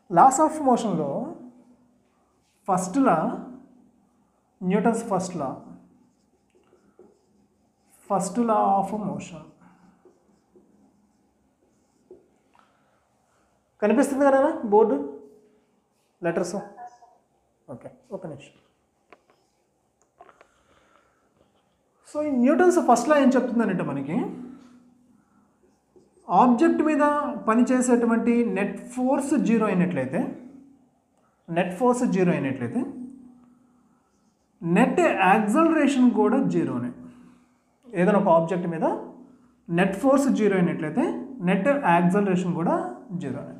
Loss of మోషన్లో first law Newton's first law of motion కనిపిస్తుంది కదా బోర్డు లెటర్స్. ఓకే, ఒక నిమిషం. సో ఈ న్యూటన్స్ ఫస్ట్ లా ఏం చెప్తుందంటే మనకి ఆబ్జెక్ట్ మీద పనిచేసేటువంటి నెట్ ఫోర్స్ జీరో అయినట్లయితే నెట్ యాక్సలరేషన్ కూడా జీరోనే. ఏదైనా ఒక ఆబ్జెక్ట్ మీద నెట్ ఫోర్స్ జీరో అయినట్లయితే నెట్ యాక్సలరేషన్ కూడా జీరోనే.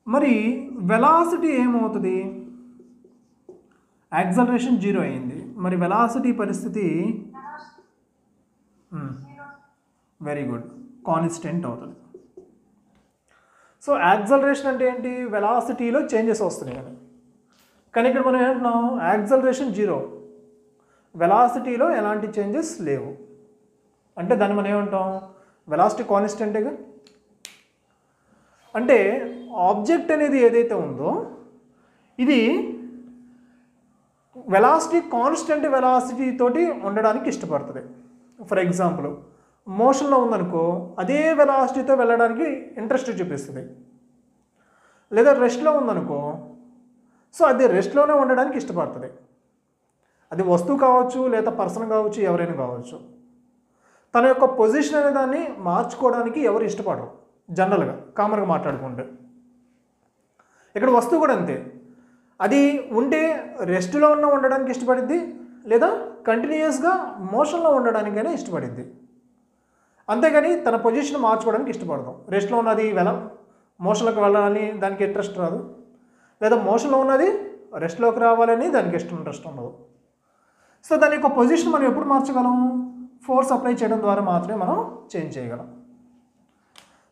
మరి వెలాసిటీ ఏమవుతుంది? యాక్సలరేషన్ జీరో అయింది, మరి వెలాసిటీ పరిస్థితి వెరీ గుడ్, కాన్స్టెంట్ అవుతుంది. సో యాక్సలరేషన్ అంటే ఏంటి? వెలాసిటీలో చేంజెస్ వస్తున్నాయి కదా. కానీ ఇక్కడ మనం ఏమంటున్నాం? యాక్సలరేషన్ జీరో, వెలాసిటీలో ఎలాంటి చేంజెస్ లేవు అంటే దాన్ని మనం ఏమంటాం? వెలాసిటీ కాన్స్టెంటేగా. అంటే ఆబ్జెక్ట్ అనేది ఏదైతే ఉందో ఇది వెలాసిటీ కాన్స్టెంట్ వెలాసిటీ తోటి ఉండడానికి ఇష్టపడుతుంది. ఫర్ ఎగ్జాంపుల్ మోషన్లో ఉందనుకో అదే వెలాసిటీతో వెళ్ళడానికి ఇంట్రెస్ట్ చూపిస్తుంది. లేదా రెస్ట్లో ఉందనుకో సో అది రెస్ట్లోనే ఉండడానికి ఇష్టపడుతుంది. అది వస్తువు కావచ్చు, లేదా పర్సన్ కావచ్చు, ఎవరైనా కావచ్చు. తన యొక్క పొజిషన్ అనే దాన్ని మార్చుకోవడానికి ఎవరు ఇష్టపడరు జనరల్గా, కామన్గా మాట్లాడుకుంటే. ఇక్కడ వస్తువు కూడా అంతే, అది ఉంటే రెస్ట్లో ఉండడానికి ఇష్టపడిద్ది, లేదా కంటిన్యూస్గా మోషన్లో ఉండడానికైనా ఇష్టపడిద్ది. అంతేగాని తన పొజిషన్ మార్చుకోవడానికి ఇష్టపడదాం. రెస్ట్లో ఉన్నది మోషన్లోకి వెళ్ళాలని దానికి ఇంట్రెస్ట్ రాదు, లేదా మోషన్లో ఉన్నది రెస్ట్లోకి రావాలని దానికి ఇంట్రెస్ట్ ఉండదు. సో దాని యొక్క పొజిషన్ మనం ఎప్పుడు మార్చగలం? ఫోర్స్ అప్లై చేయడం ద్వారా మాత్రమే మనం చేంజ్ చేయగలం.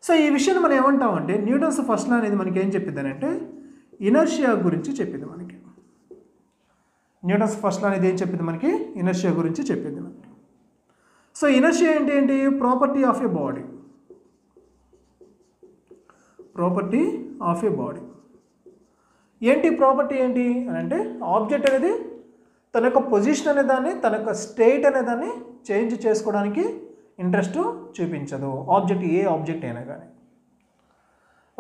సో ఈ విషయాన్ని మనం ఏమంటామంటే న్యూటన్స్ ఫస్ట్ లా అనేది మనకి ఏం చెప్పింది అంటే ఇనర్షియా గురించి చెప్పింది మనకి. న్యూటన్స్ ఫస్ట్ లా అనేది ఏం చెప్పింది మనకి? ఇనర్షియా గురించి చెప్పింది మనకి. సో ఇనర్షియా ఏంటి? Property of A body. Property of A body ఏంటి? ప్రాపర్టీ ఏంటి అని అంటే ఆబ్జెక్ట్ అనేది తన యొక్క పొజిషన్ అనే దాన్ని, తన యొక్క స్టేట్ అనే దాన్ని చేంజ్ చేసుకోవడానికి ఇంట్రెస్ట్ చూపించదు. ఆబ్జెక్ట్ ఏ ఆబ్జెక్ట్ అయినా కానీ.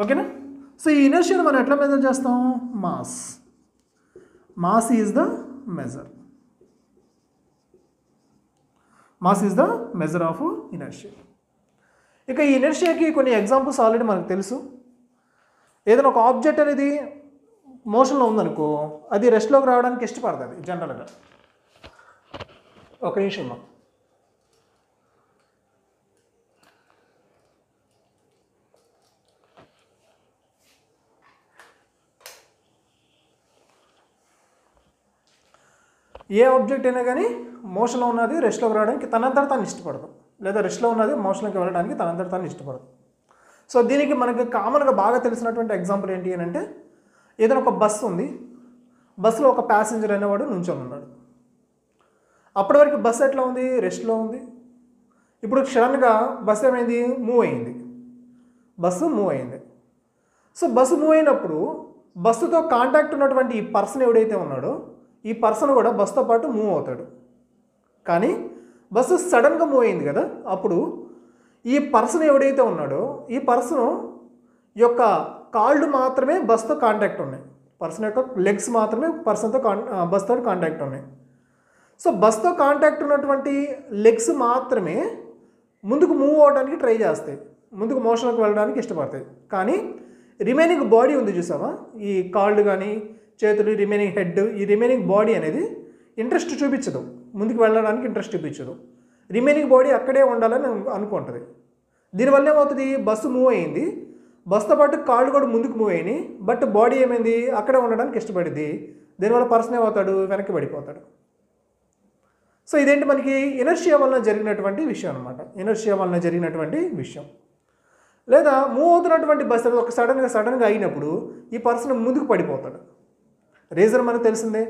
ఓకేనా? సో ఈ ఇనర్షియాను మనం ఎట్లా మెజర్ చేస్తాం? Mass is the measure. Mass is the measure of inertia. ఇక ఈ ఇనర్షియాకి కొన్ని ఎగ్జాంపుల్స్ ఆల్రెడీ మనకు తెలుసు. ఏదైనా ఒక ఆబ్జెక్ట్ అనేది మోషన్లో ఉందనుకో అది రెస్ట్లోకి రావడానికి ఇష్టపడుతుంది జనరల్గా. ఒక నిమిషం. ఏ ఆబ్జెక్ట్ అయినా కానీ మోషన్లో ఉన్నది రెస్ట్లోకి రావడానికి తనంతట తాను ఇష్టపడదు, లేదా రెస్ట్లో ఉన్నది మోషన్లోకి వెళ్ళడానికి తనంతట తాను ఇష్టపడదు. సో దీనికి మనకి కామన్గా బాగా తెలిసినటువంటి ఎగ్జాంపుల్ ఏంటి అని అంటే ఏదైనా ఒక బస్సు ఉంది, బస్సులో ఒక ప్యాసింజర్ అనేవాడు నుంచొని ఉన్నాడు. అప్పటి వరకు బస్సు ఎట్లా ఉంది? రెస్ట్లో ఉంది. ఇప్పుడు సడన్గా బస్సు ఏమైంది? మూవ్ అయింది. సో బస్సు మూవ్ అయినప్పుడు బస్సుతో కాంటాక్ట్ ఉన్నటువంటి ఈ పర్సన్ ఎవడైతే ఉన్నాడో ఈ పర్సన్ కూడా బస్సుతో పాటు మూవ్ అవుతాడు. కానీ బస్సు సడన్గా మూవ్ అయింది కదా, అప్పుడు ఈ పర్సన్ ఎవడైతే ఉన్నాడో ఈ పర్సన్ యొక్క కాళ్ళు మాత్రమే బస్సుతో కాంటాక్ట్ ఉన్నాయి. పర్సన్ యొక్క లెగ్స్ మాత్రమే బస్సుతో కాంటాక్ట్ ఉన్నాయి. సో బస్సుతో కాంటాక్ట్ ఉన్నటువంటి లెగ్స్ మాత్రమే ముందుకు మూవ్ అవడానికి ట్రై చేస్తాయి, ముందుకు మోషన్లోకి వెళ్ళడానికి ఇష్టపడతాయి. కానీ రిమైనింగ్ బాడీ ఉంది చూసావా, ఈ కాళ్ళు కానీ చేతులు, రిమైనింగ్ హెడ్, ఈ రిమైనింగ్ బాడీ అనేది ఇంట్రెస్ట్ చూపించదు, ముందుకు వెళ్ళడానికి ఇంట్రెస్ట్ చూపించదు. రిమైనింగ్ బాడీ అక్కడే ఉండాలని అనుకుంటుంది. దీనివల్ల ఏమవుతుంది? బస్సు మూవ్ అయింది, బస్సుతో పాటు కాళ్ళు కూడా ముందుకు మూవ్ అయినాయి, బట్ బాడీ ఏమైంది? అక్కడే ఉండడానికి ఇష్టపడింది. దీనివల్ల పర్సన్ ఏమవుతాడు? వెనక్కి పడిపోతాడు. సో ఇదేంటి? మనకి ఇనర్షియా వలన జరిగినటువంటి విషయం అనమాట. ఇనర్షియా వలన జరిగినటువంటి విషయం. లేదా మూవ్ అవుతున్నటువంటి బస్సు ఒక సడన్గా అయినప్పుడు ఈ పర్సన్ ముందుకు పడిపోతాడు. రీజన్ మనకు తెలిసిందే,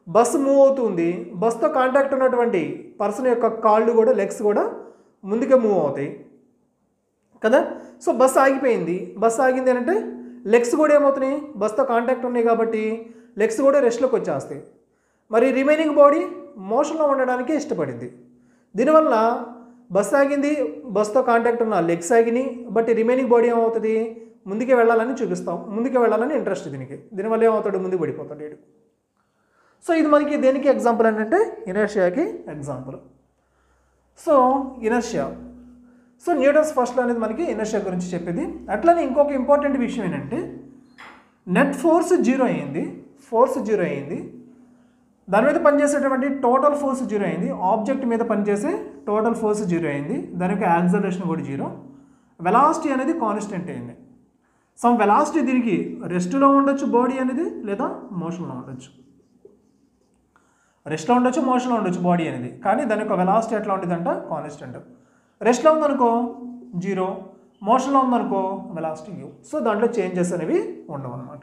బస్సు మూవ్ అవుతుంది, బస్సుతో కాంటాక్ట్ ఉన్నటువంటి పర్సన్ యొక్క కాళ్ళు కూడా లెగ్స్ కూడా ముందుకే మూవ్ అవుతాయి కదా. సో బస్సు ఆగిపోయింది. బస్సు ఆగింది అంటే లెగ్స్ కూడా ఏమవుతున్నాయి, బస్తో కాంటాక్ట్ ఉన్నాయి కాబట్టి లెగ్స్ కూడా రెస్ట్లోకి వచ్చేస్తాయి. మరి రిమైనింగ్ బాడీ మోషన్లో ఉండడానికి ఇష్టపడింది. దీనివల్ల బస్ ఆగింది, బస్తో కాంటాక్ట్ ఉన్న లెగ్స్ ఆగినాయి, బట్ రిమైనింగ్ బాడీ ఏమవుతుంది, ముందుకే వెళ్ళాలని చూపిస్తాం, ముందుకే వెళ్ళాలని ఇంట్రెస్ట్ దీనివల్ల ఏమవుతాడు, ముందుకు పడిపోతాడు వీడు. సో ఇది మనకి దేనికి ఎగ్జాంపుల్ ఏంటంటే ఇనర్షియాకి example. So inertia, so Newton's first law అనేది మనకి ఇనర్షియా గురించి చెప్పేది. అట్లనే ఇంకొక ఇంపార్టెంట్ విషయం ఏంటంటే నెట్ ఫోర్స్ జీరో అయింది, దాని మీద పనిచేసేటువంటి టోటల్ ఫోర్స్ జీరో అయింది, ఆబ్జెక్ట్ మీద పనిచేసే టోటల్ ఫోర్స్ జీరో అయింది, దాని యొక్క యాక్సలరేషన్ కూడా జీరో, వెలాసిటీ అనేది కాన్స్టెంట్ అయింది. సమ్ వెలాసిటీ దీనికి రెస్ట్లో ఉండొచ్చు బాడీ అనేది, లేదా మోషన్లో ఉండొచ్చు, రెస్ట్లో ఉండొచ్చు, మోషన్లో ఉండొచ్చు బాడీ అనేది, కానీ దాని యొక్క వెలాసిటీ ఎట్లా ఉండేదంట, కాన్స్టెంట్. రెస్ట్లో ఉందనుకో జీరో, మోషన్లో ఉందనుకో వెలాసిటీ యూ. సో దాంట్లో చేంజెస్ అనేవి ఉండవు అన్నమాట.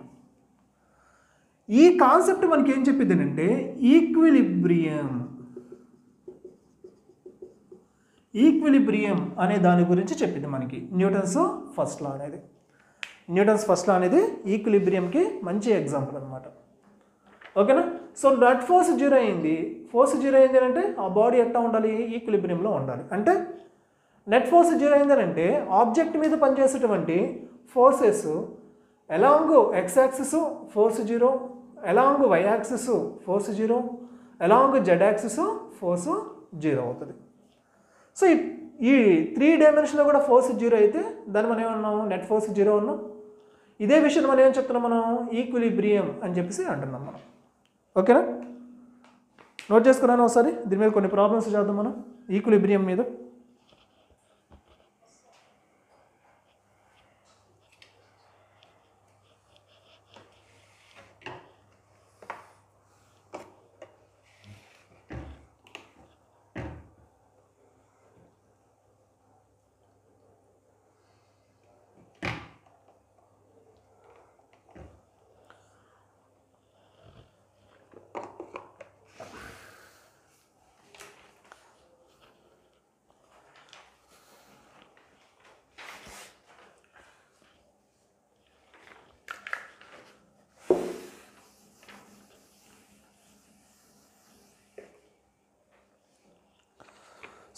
ఈ కాన్సెప్ట్ మనకి ఏం చెప్పింది అంటే ఈక్విలిబ్రియం అనే దాని గురించి చెప్పింది మనకి న్యూటన్స్ ఫస్ట్ లా అనేది. న్యూటన్స్ ఫస్ట్ లా అనేది ఈక్విలిబ్రియంకి మంచి ఎగ్జాంపుల్ అనమాట. ఓకేనా. సో నెట్ ఫోర్స్ జీరో అయింది, అంటే ఆ బాడీ ఎట్లా ఉండాలి, ఈక్విలిబ్రియంలో ఉండాలి. అంటే నెట్ ఫోర్స్ జీరో అయింది అంటే ఆబ్జెక్ట్ మీద పనిచేసేటువంటి forces along X axis force zero, along Y axis force zero, along Z axis force zero అవుతుంది. సో ఈ 3 డైమెన్షన్లో కూడా ఫోర్స్ జీరో అయితే దాన్ని మనం ఏమన్నాం, నెట్ ఫోర్స్ జీరో ఉన్నాం. ఇదే విషయం మనం ఏం చెప్తున్నాం, మనం ఈక్విలిబ్రియం అని చెప్పేసి అంటున్నాం మనం. ఓకేనా, నోట్ చేసుకున్నాను ఒకసారి. దీని మీద కొన్ని ప్రాబ్లమ్స్ చేద్దాం మనం ఈక్విలిబ్రియం మీద.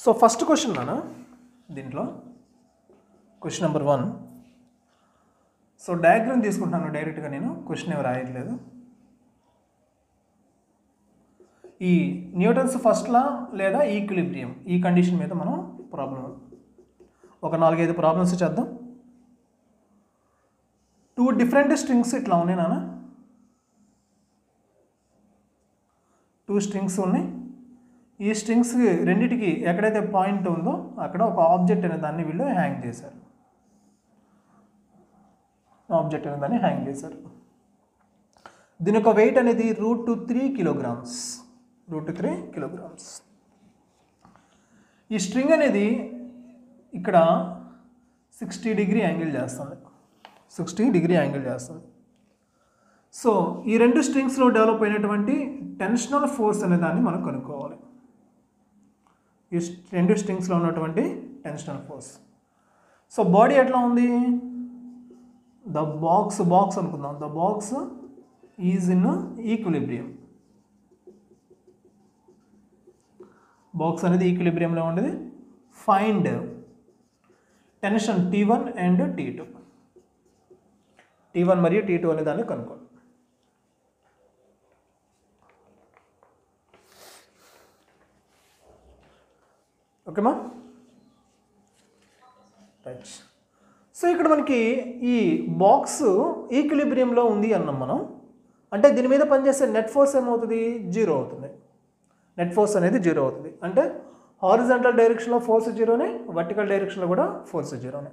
సో ఫస్ట్ క్వశ్చన్ నాన్న, దీంట్లో క్వశ్చన్ నెంబర్ 1. సో డయాగ్రామ్ తీసుకుంటాను డైరెక్ట్గా, నేను క్వశ్చన్ ఏమి రాయట్లేదు. ఈ న్యూటన్స్ ఫస్ట్ లా లేదా ఈక్విలిబ్రియం ఈ కండిషన్ మీద మనం ఒక 4-5 ప్రాబ్లమ్స్ చేద్దాం. 2 డిఫరెంట్ స్ట్రింగ్స్ ఇట్లా ఉన్నాయి నాన్న, 2 స్ట్రింగ్స్ ఉన్నాయి. ఈ స్ట్రింగ్స్ రెండింటికి ఎక్కడైతే పాయింట్ ఉందో అక్కడ ఒక ఆబ్జెక్ట్ అనే దాన్ని వీళ్ళు హ్యాంగ్ చేశారు. దీని యొక్క వెయిట్ అనేది √3 కిలోగ్రామ్స్. ఈ స్ట్రింగ్ అనేది ఇక్కడ 60 డిగ్రీ యాంగిల్ చేస్తుంది. సో ఈ 2 స్ట్రింగ్స్లో డెవలప్ అయినటువంటి టెన్షనల్ ఫోర్స్ అనే దాన్ని మనం కనుక్కోవాలి. ఈ 2 స్ట్రింగ్స్లో ఉన్నటువంటి టెన్షనల్ ఫోర్స్. సో బాడీ ఎట్లా ఉంది, ద బాక్స్ అనుకుందాం. The box is in equilibrium. Box అనేది ఈక్విలిబ్రియంలో ఉండేది. Find tension T1 and T2. T1 మరియు T2 అనే దాన్ని కనుక్కోండి. ఓకేమా, రైట్. సో ఇక్కడ మనకి ఈ బాక్స్ ఈక్విలిబ్రియంలో ఉంది అన్నాం మనం. అంటే దీని మీద పనిచేసే నెట్ ఫోర్స్ ఏమవుతుంది, జీరో అవుతుంది. నెట్ ఫోర్స్ అనేది జీరో అవుతుంది. అంటే హారిజాంటల్ డైరెక్షన్లో ఫోర్స్ జీరోనే, వర్టికల్ డైరెక్షన్లో కూడా ఫోర్స్ జీరోనే.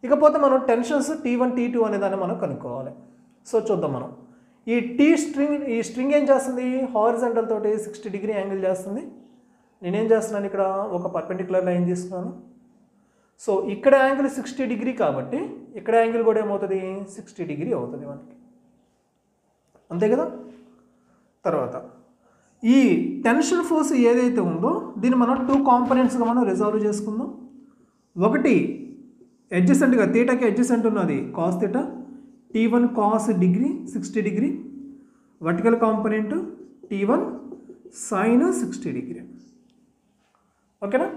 ఇకపోతే మనం టెన్షన్స్ T1 T2 అనే దాన్ని మనం కనుక్కోవాలి. సో చూద్దాం మనం. ఈ స్ట్రింగ్ ఏం చేస్తుంది, హారిజాంటల్ తోటి 60 డిగ్రీ యాంగిల్ చేస్తుంది. నేనేం చేస్తున్నాను, ఇక్కడ ఒక పర్పెండిక్యులర్ లైన్ తీసుకున్నాను. సో ఇక్కడ యాంగిల్ 60 డిగ్రీ కాబట్టి ఇక్కడ యాంగిల్ కూడా ఏమవుతుంది, 60 డిగ్రీ అవుతుంది మనకి, అంతే కదా. తర్వాత ఈ టెన్షన్ ఫోర్స్ ఏదైతే ఉందో దీన్ని మనం 2 కాంపోనెంట్స్గా మనం రిజాల్వ్ చేసుకుందాం. ఒకటి అడ్జసెంట్గా తీటాకి అడ్జసెంట్ ఉన్నది cos theta, T1 cos degree 60 degree, vertical component T1 sine 60 degree. ఓకేనా?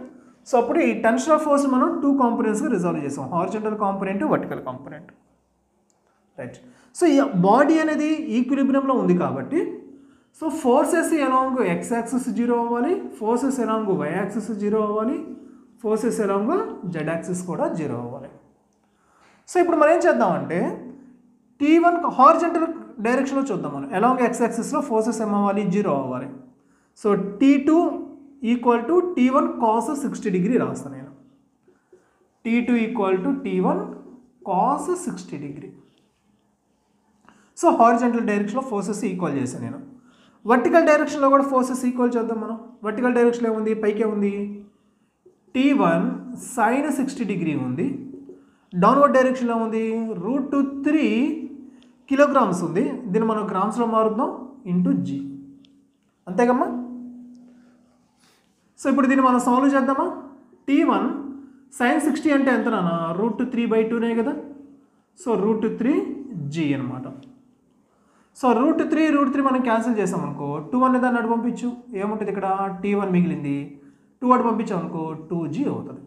సో అప్పుడు ఈ టెన్షన్ ఆఫ్ ఫోర్స్ మనం 2 కాంపోనెంట్స్గా రిజాల్వ్ చేసాం, horizontal component, vertical component. Right. So ఈ బాడీ అనేది ఈక్విలిబ్రియంలో ఉంది కాబట్టి so forces along X axis 0 అవ్వాలి, ఫోర్సెస్ అలాంగ్ వై యాక్సిస్ 0 అవ్వాలి, ఫోర్సెస్ అలాంగ్ జెడ్ యాక్సిస్ కూడా 0 అవ్వాలి. సో ఇప్పుడు మనం ఏం చేద్దామంటే T1 హారిజాంటల్ డైరెక్షన్లో చూద్దాం. మనం అలాంగ్ ఎక్స్ యాక్సిస్లో ఫోర్సెస్ ఏమవ్వాలి, 0 అవ్వాలి. So T2 equal to T1 cos 60 degree రాస్తాను నేను. T2 equal to T1 cos 60 degree. So horizontal డైరెక్షన్లో ఫోర్సెస్ ఈక్వల్ చేశాను నేను. వర్టికల్ డైరెక్షన్లో కూడా ఫోర్సెస్ ఈక్వల్ చేద్దాం మనం. వర్టికల్ డైరెక్షన్లో ఏముంది, పైకే ఉంది, T1 సైన్ 60 డిగ్రీ ఉంది. డౌన్వర్డ్ డైరెక్షన్లో ఉంది, √3 కిలోగ్రామ్స్ ఉంది. దీన్ని మనం గ్రామ్స్లో మారుద్దాం, ఇంటూ G. అంతేకమ్మా? సో ఇప్పుడు దీన్ని మనం సాల్వ్ చేద్దామా? T1 సైన్ 60 అంటే ఎంత నాన్న, √3/2నే కదా. సో √3G అనమాట. సో √3 మనం క్యాన్సిల్ చేసాం అనుకో, 2 అనే దాన్ని అటు పంపించు, ఏముంటుంది ఇక్కడ, T1 మిగిలింది, 2 అటు పంపించాం అనుకో 2G అవుతుంది.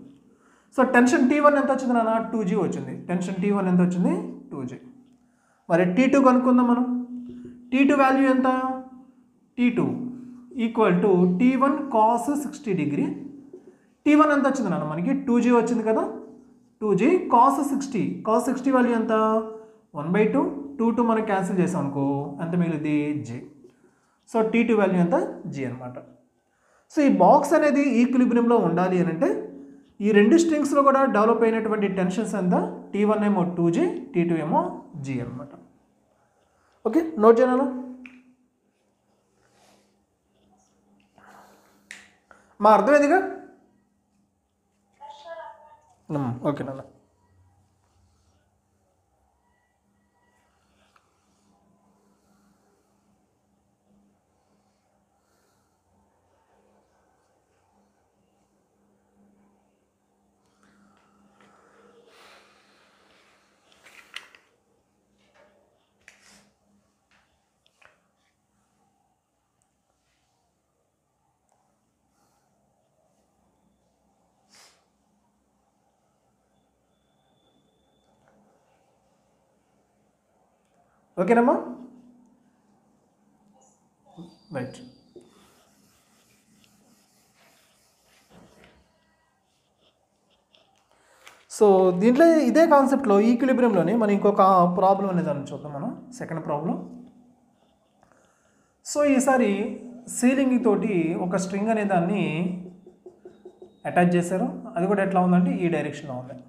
సో టెన్షన్ T1 ఎంత వచ్చింది నాన్న, 2G వచ్చింది. టెన్షన్ T1 ఎంత వచ్చింది, 2G. మరి T2 కనుక్కుందాం మనం. T2 వాల్యూ ఎంత, T2 equal to T1 cos 60 degree. T1 ఎంత వచ్చింది నాన్న మనకి, 2G వచ్చింది కదా. 2G కాస్ 60 వాల్యూ ఎంత, 1/2, 2 మనం క్యాన్సిల్ చేసాం అనుకో ఎంత మిగిలింది, G. సో T2 వాల్యూ ఎంత, G అనమాట. సో ఈ బాక్స్ అనేది ఈక్విలిబ్రియంలో ఉండాలి అని అంటే ఈ రెండు స్ట్రింగ్స్లో కూడా డెవలప్ అయినటువంటి టెన్షన్స్ ఎంత, T1 ఏమో 2G, T2 ఏమో G అనమాట. ఓకే, నోట్ చేయనా? మా అర్థమైందిగా? ఓకే నాన్న. ఓకేనమ్మా? రైట్. సో దీంట్లో ఇదే కాన్సెప్ట్లో ఈక్విలిబ్రియంలోనే మనం ఇంకొక ప్రాబ్లం అనేది దాన్ని చూద్దాం మనం. Second problem. సో ఈసారి సీలింగ్ తోటి ఒక స్ట్రింగ్ అనే దాన్ని అటాచ్ చేశారు. అది కూడా ఎట్లా ఉందంటే ఈ డైరెక్షన్లో ఉంది.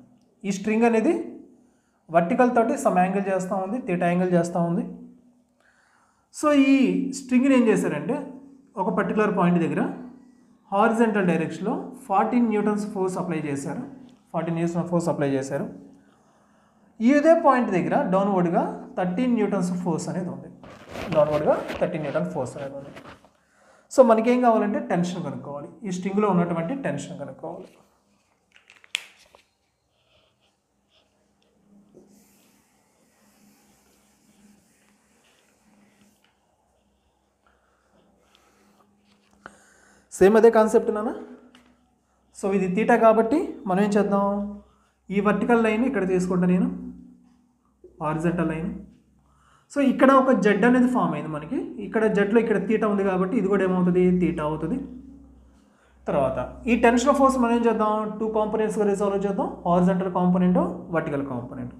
ఈ స్ట్రింగ్ అనేది వర్టికల్ తోటి సమ్ యాంగిల్ చేస్తూ ఉంది, థీటా యాంగిల్ చేస్తూ ఉంది. సో ఈ స్ట్రింగ్ని ఏం చేశారంటే ఒక పర్టికులర్ పాయింట్ దగ్గర హారిజాంటల్ డైరెక్షన్లో 14 న్యూటన్స్ ఫోర్స్ అప్లై చేశారు. 14 న్యూటన్స్ ఫోర్స్ అప్లై చేశారు. ఇదే పాయింట్ దగ్గర డౌన్వర్డ్గా 13 న్యూటన్స్ ఫోర్స్ అనేది ఉంది. డౌన్వర్డ్గా 13 న్యూటన్ ఫోర్స్ అనేది ఉంది. సో మనకేం కావాలంటే టెన్షన్ కనుక్కోవాలి. ఈ స్ట్రింగ్లో ఉన్నటువంటి టెన్షన్ కనుక్కోవాలి. సేమ్ అదే కాన్సెప్ట్ నాన్న. సో ఇది తీటా కాబట్టి మనం ఏం చేద్దాం, ఈ వర్టికల్ లైన్ ఇక్కడ తీసుకుంటా నేను, హారిజాంటల్ లైన్. సో ఇక్కడ ఒక జెడ్ అనేది ఫామ్ అయింది మనకి. ఇక్కడ జెడ్లో ఇక్కడ తీటా ఉంది కాబట్టి ఇది కూడా ఏమవుతుంది, తీటా అవుతుంది. తర్వాత ఈ టెన్షన్ ఫోర్స్ మనం ఏం చేద్దాం, 2 కాంపోనెంట్స్గా రిజాల్వ్ చేద్దాం, హారిజాంటల్ కాంపోనెంట్, వర్టికల్ కాంపోనెంట్.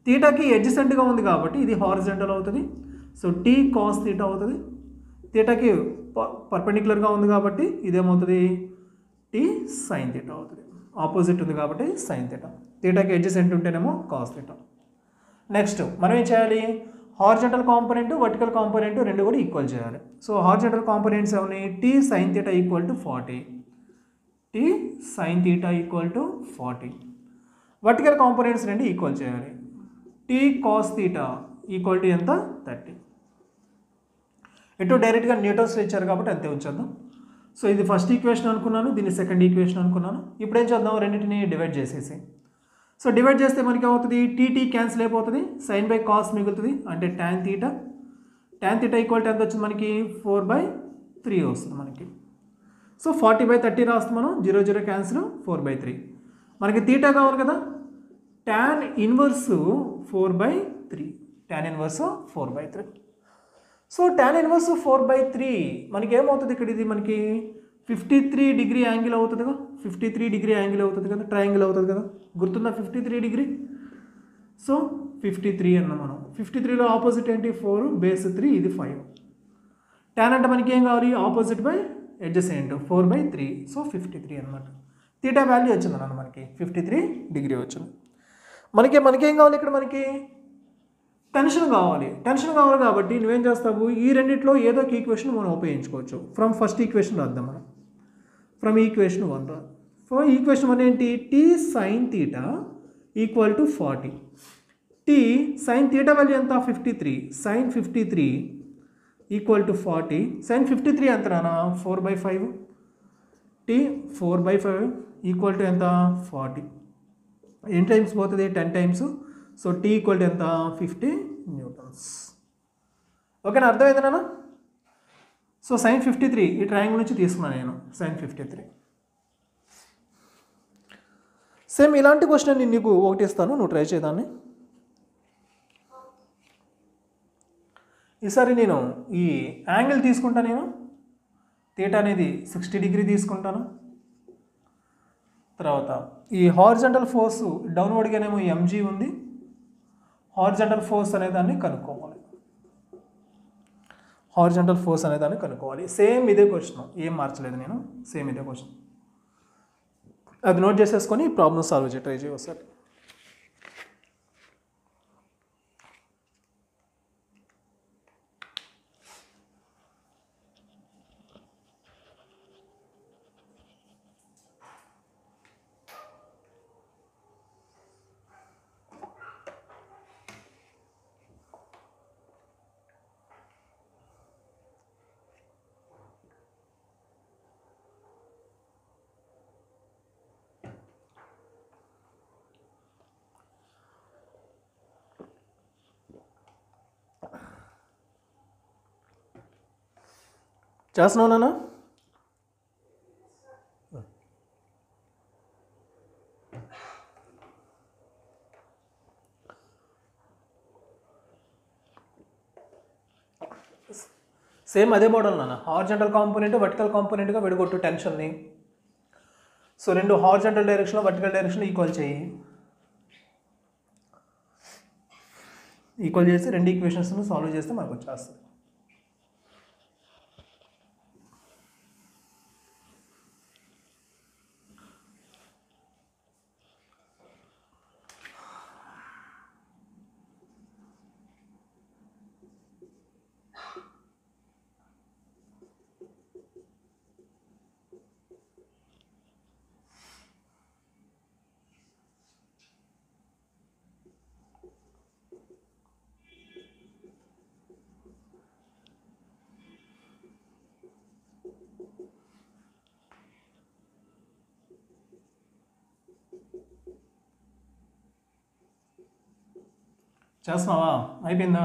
తీటాకి ఎడ్జసెంట్గా ఉంది కాబట్టి ఇది హారిజాంటల్ అవుతుంది. సో T కాస్ తీటా అవుతుంది. తీటాకి పర్పెండిక్యులర్గా ఉంది కాబట్టి ఇదేమవుతుంది, T సైన్ తీటా అవుతుంది. ఆపోజిట్ ఉంది కాబట్టి సైన్ తీటా. తీటాకి ఎడ్జసెంట్ ఉంటేనేమో కాస్ తీటా. నెక్స్ట్ మనం ఏం చేయాలి, హారిజాంటల్ కాంపోనెంట్, వర్టికల్ కాంపోనెంట్ రెండు కూడా ఈక్వల్ చేయాలి. సో హారిజాంటల్ కాంపోనెంట్స్ ఏమని, T sign theta equal to 40, T sign theta equal to 40. Vertical components రెండు ఈక్వల్ చేయాలి. T cos theta equal to ఎంత, 30. ఎటు డైరెక్ట్గా న్యూటన్స్లో ఇచ్చారు కాబట్టి అంతే ఉంచేద్దాం. సో ఇది ఫస్ట్ ఈక్వేషన్ అనుకున్నాను, దీన్ని సెకండ్ ఈక్వేషన్ అనుకున్నాను. ఇప్పుడు ఏం చేద్దాం, రెండింటిని డివైడ్ చేసేసి. సో డివైడ్ చేస్తే మనకి ఏమవుతుంది, టీటీ క్యాన్సిల్ అయిపోతుంది, సైన్ బై కాస్ మిగులుతుంది, అంటే tan theta. Tan theta equal to ఎంత వచ్చింది మనకి, 4/3 వస్తుంది మనకి. సో 40/30 రాస్తాం మనం, 0 0 క్యాన్సిల్, 4/3. మనకి తీటా కావాలి కదా, tan inverse 4/3, tan inverse 4/3. So tan inverse 4/3 మనకి ఏమవుతుంది ఇక్కడ, ఇది మనకి 53 డిగ్రీ యాంగిల్ అవుతుంది కదా, 53 డిగ్రీ యాంగిల్ అవుతుంది కదా, ట్రయాంగిల్ అవుతుంది కదా, గుర్తుందా 53 డిగ్రీ. సో 53 అన్నాం మనం. 53లో ఆపోజిట్ ఏంటి, 4 బేస్ 3, ఇది 5. ట్యాన్ అంటే మనకి ఏం కావాలి, ఆపోజిట్ బై అడ్జసెంట్, 4/3. సో 53 అనమాట. తీటా వాల్యూ వచ్చింది అన్న మనకి 53 డిగ్రీ వచ్చింది. మనకేం కావాలి ఇక్కడ, మనకి టెన్షన్ కావాలి. టెన్షన్ కావాలి కాబట్టి నువ్వేం చేస్తావు, ఈ రెండిట్లో ఏదో ఒక ఈక్వేషన్ మనం ఉపయోగించుకోవచ్చు. ఫ్రమ్ ఫస్ట్ ఈక్వేషన్ రాద్దాం మనం. ఫ్రమ్ ఈక్వేషన్ 1 రా. ఫర్ ఈక్వేషన్ 1 ఏంటి, T sine theta equal to 40. T sine theta value ఎంత, 53. Sign 53 equal to 40. సైన్ 53 ఎంత రానా, 4/5. టీ 4/5 ఈక్వల్ టు ఎంత, 40. ఎన్ని టైమ్స్ పోతుంది, 10 times. So T equal to ఎంత, 50 న్యూటన్స్. ఓకేనా, అర్థమైంది నాన్న. సో సైన్ 53 ఈ ట్రయాంగిల్ నుంచి తీసుకున్నాను నేను, సైన్ 53. సేమ్ ఇలాంటి క్వశ్చన్ నేను నీకు ఒకటి ఇస్తాను, నువ్వు ట్రై చేయదాన్ని. ఈసారి నేను ఈ యాంగిల్ తీసుకుంటాను, నేను తీటా అనేది 60 డిగ్రీ తీసుకుంటాను. తర్వాత ఈ హారిజంటల్ ఫోర్స్ డౌన్వర్డ్గానేమో ఎంజీ ఉంది, హారిజంటల్ ఫోర్స్ అనే దాన్ని కనుక్కోవాలి. హారిజంటల్ ఫోర్స్ అనే దాన్ని కనుక్కోవాలి. సేమ్ ఇదే క్వశ్చన్, ఏం మార్చలేదు నేను, సేమ్ ఇదే క్వశ్చన్. అది నోట్ చేసేసుకొని ప్రాబ్లమ్ సాల్వ్ చేసి ట్రై చేయ సార్. చేస్తున్నావు నాన్న. సేమ్ అదే మోడల్ నాన్న, హారిజంటల్ కాంపోనెంట్ వర్టికల్ కాంపోనెంట్గా విడగొట్టు టెన్షన్ని. సో రెండు హారిజంటల్ డైరెక్షన్లో వర్టికల్ డైరెక్షన్ ఈక్వల్ చేయి. ఈక్వల్ చేసి రెండు ఈక్వేషన్స్ను సాల్వ్ చేస్తే మనకు వచ్చేస్తుంది. చేస్తున్నావా, అయిపోయిందా?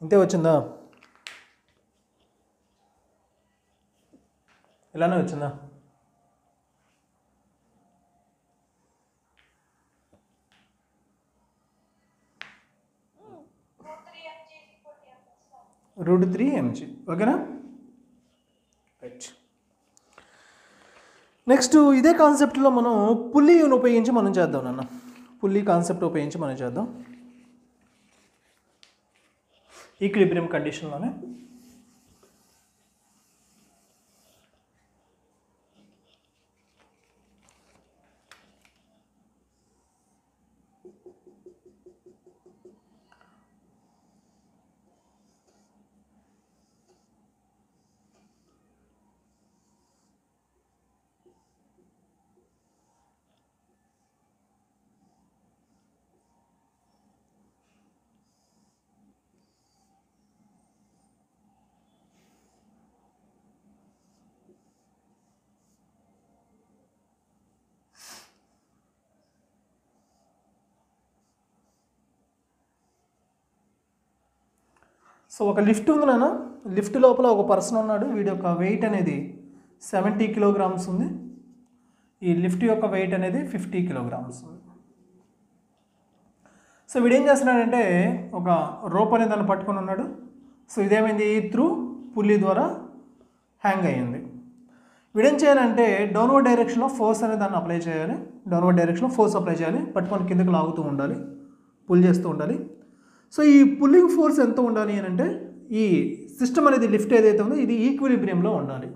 ఇంతే వచ్చిందా, ఇలానే వచ్చిందా? √3mg. ఓకేనా, రైట్. నెక్స్ట్ ఇదే కాన్సెప్ట్లో మనం పుల్లీని ఉపయోగించి మనం చేద్దాం నాన్న. పుల్లీ కాన్సెప్ట్ ఉపయోగించి మనం చేద్దాం ఈక్విలిబ్రియం కండిషన్లోనే. సో ఒక లిఫ్ట్ ఉంది నాన్న, లిఫ్ట్ లోపల ఒక పర్సన్ ఉన్నాడు. వీడి యొక్క వెయిట్ అనేది 70 కిలోగ్రామ్స్ ఉంది. ఈ లిఫ్ట్ యొక్క వెయిట్ అనేది 50 కిలోగ్రామ్స్ ఉంది. సో వీడేం చేస్తున్నాడంటే ఒక రోప్ అనేది దాన్ని పట్టుకొని ఉన్నాడు. సో ఇదేమైంది, త్రూ పుల్లీ ద్వారా హ్యాంగ్ అయ్యింది. వీడేం చేయాలంటే డౌన్వర్డ్ డైరెక్షన్లో ఫోర్స్ అనేది దాన్ని అప్లై చేయాలి. డౌన్వర్డ్ డైరెక్షన్లో ఫోర్స్ అప్లై చేయాలి, పట్టుకొని కిందకి లాగుతూ ఉండాలి, పుల్ చేస్తూ ఉండాలి. సో ఈ పుల్లింగ్ ఫోర్స్ ఎంత ఉండాలి అని అంటే, ఈ సిస్టమ్ అనేది లిఫ్ట్ ఏదైతే ఉందో ఇది ఈక్విలిబ్రియంలో ఉండాలి,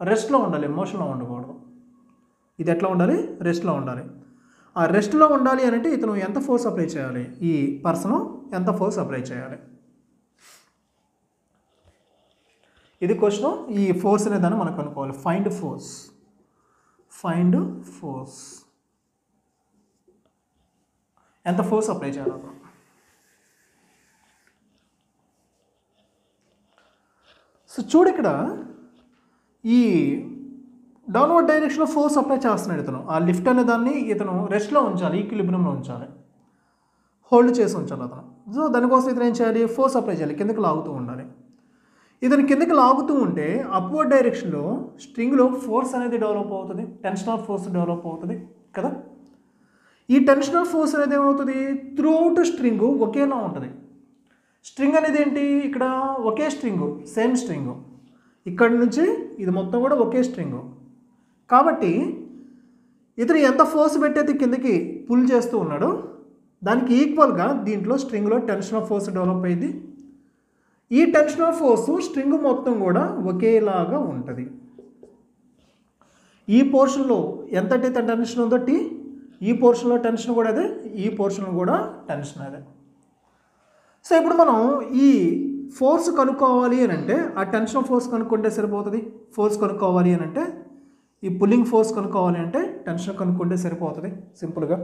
రెస్ట్లో ఉండాలి, మోషన్లో ఉండకూడదు. ఇది ఎట్లా ఉండాలి, రెస్ట్లో ఉండాలి. ఆ రెస్ట్లో ఉండాలి అని అంటే ఇతను ఎంత ఫోర్స్ అప్లై చేయాలి, ఈ పర్సన్ ఎంత ఫోర్స్ అప్లై చేయాలి, ఇది క్వశ్చన్. ఈ ఫోర్స్ అనే దాన్ని మనం కనుక్కోవాలి. ఫైండ్ ఫోర్స్, ఫైండ్ ఫోర్స్, ఎంత ఫోర్స్ అప్లై చేయాలి. సో చూడు ఇక్కడ ఈ డౌన్వర్డ్ డైరెక్షన్లో ఫోర్స్ అప్లై చేస్తున్నాడు ఇతను. ఆ లిఫ్ట్ అనే దాన్ని ఇతను రెస్ట్లో ఉంచాలి, ఈక్విలిబ్రియంలో ఉంచాలి, హోల్డ్ చేసి ఉంచాలి అతను. సో దానికోసం ఇతను ఏం చేయాలి, ఫోర్స్ అప్లై చేయాలి, కిందకి లాగుతూ ఉండాలి. ఇతను కిందకి లాగుతూ ఉంటే అప్వర్డ్ డైరెక్షన్లో స్ట్రింగ్లో ఫోర్స్ అనేది డెవలప్ అవుతుంది, టెన్షనల్ ఫోర్స్ డెవలప్ అవుతుంది కదా. ఈ టెన్షనల్ ఫోర్స్ అనేది ఏమవుతుంది, త్రూ అవుట్ స్ట్రింగ్ ఒకేలా ఉంటుంది. స్ట్రింగ్ అనేది ఏంటి, ఇక్కడ ఒకే స్ట్రింగు, సేమ్ స్ట్రింగు, ఇక్కడ నుంచి ఇది మొత్తం కూడా ఒకే స్ట్రింగు. కాబట్టి ఇతను ఎంత ఫోర్స్ పెట్టేది కిందకి పుల్ చేస్తూ ఉన్నాడో దానికి ఈక్వల్గా దీంట్లో స్ట్రింగ్లో టెన్షనల్ ఫోర్స్ డెవలప్ అయ్యింది. ఈ టెన్షనల్ ఫోర్సు స్ట్రింగ్ మొత్తం కూడా ఒకేలాగా ఉంటుంది. ఈ పోర్షన్లో ఎంతటి టెన్షన్ ఉందో టీ, ఈ పోర్షన్లో టెన్షన్ కూడా అదే, ఈ పోర్షన్లో కూడా టెన్షన్ అదే. సో ఇప్పుడు మనం ఈ ఫోర్స్ కనుక్కోవాలి అని అంటే ఆ టెన్షన్ ఫోర్స్ కనుక్కుంటే సరిపోతుంది. ఫోర్స్ కనుక్కోవాలి అని అంటే ఈ పుల్లింగ్ ఫోర్స్ కనుక్కోవాలి అంటే టెన్షన్ కనుక్కుంటే సరిపోతుంది సింపుల్గా.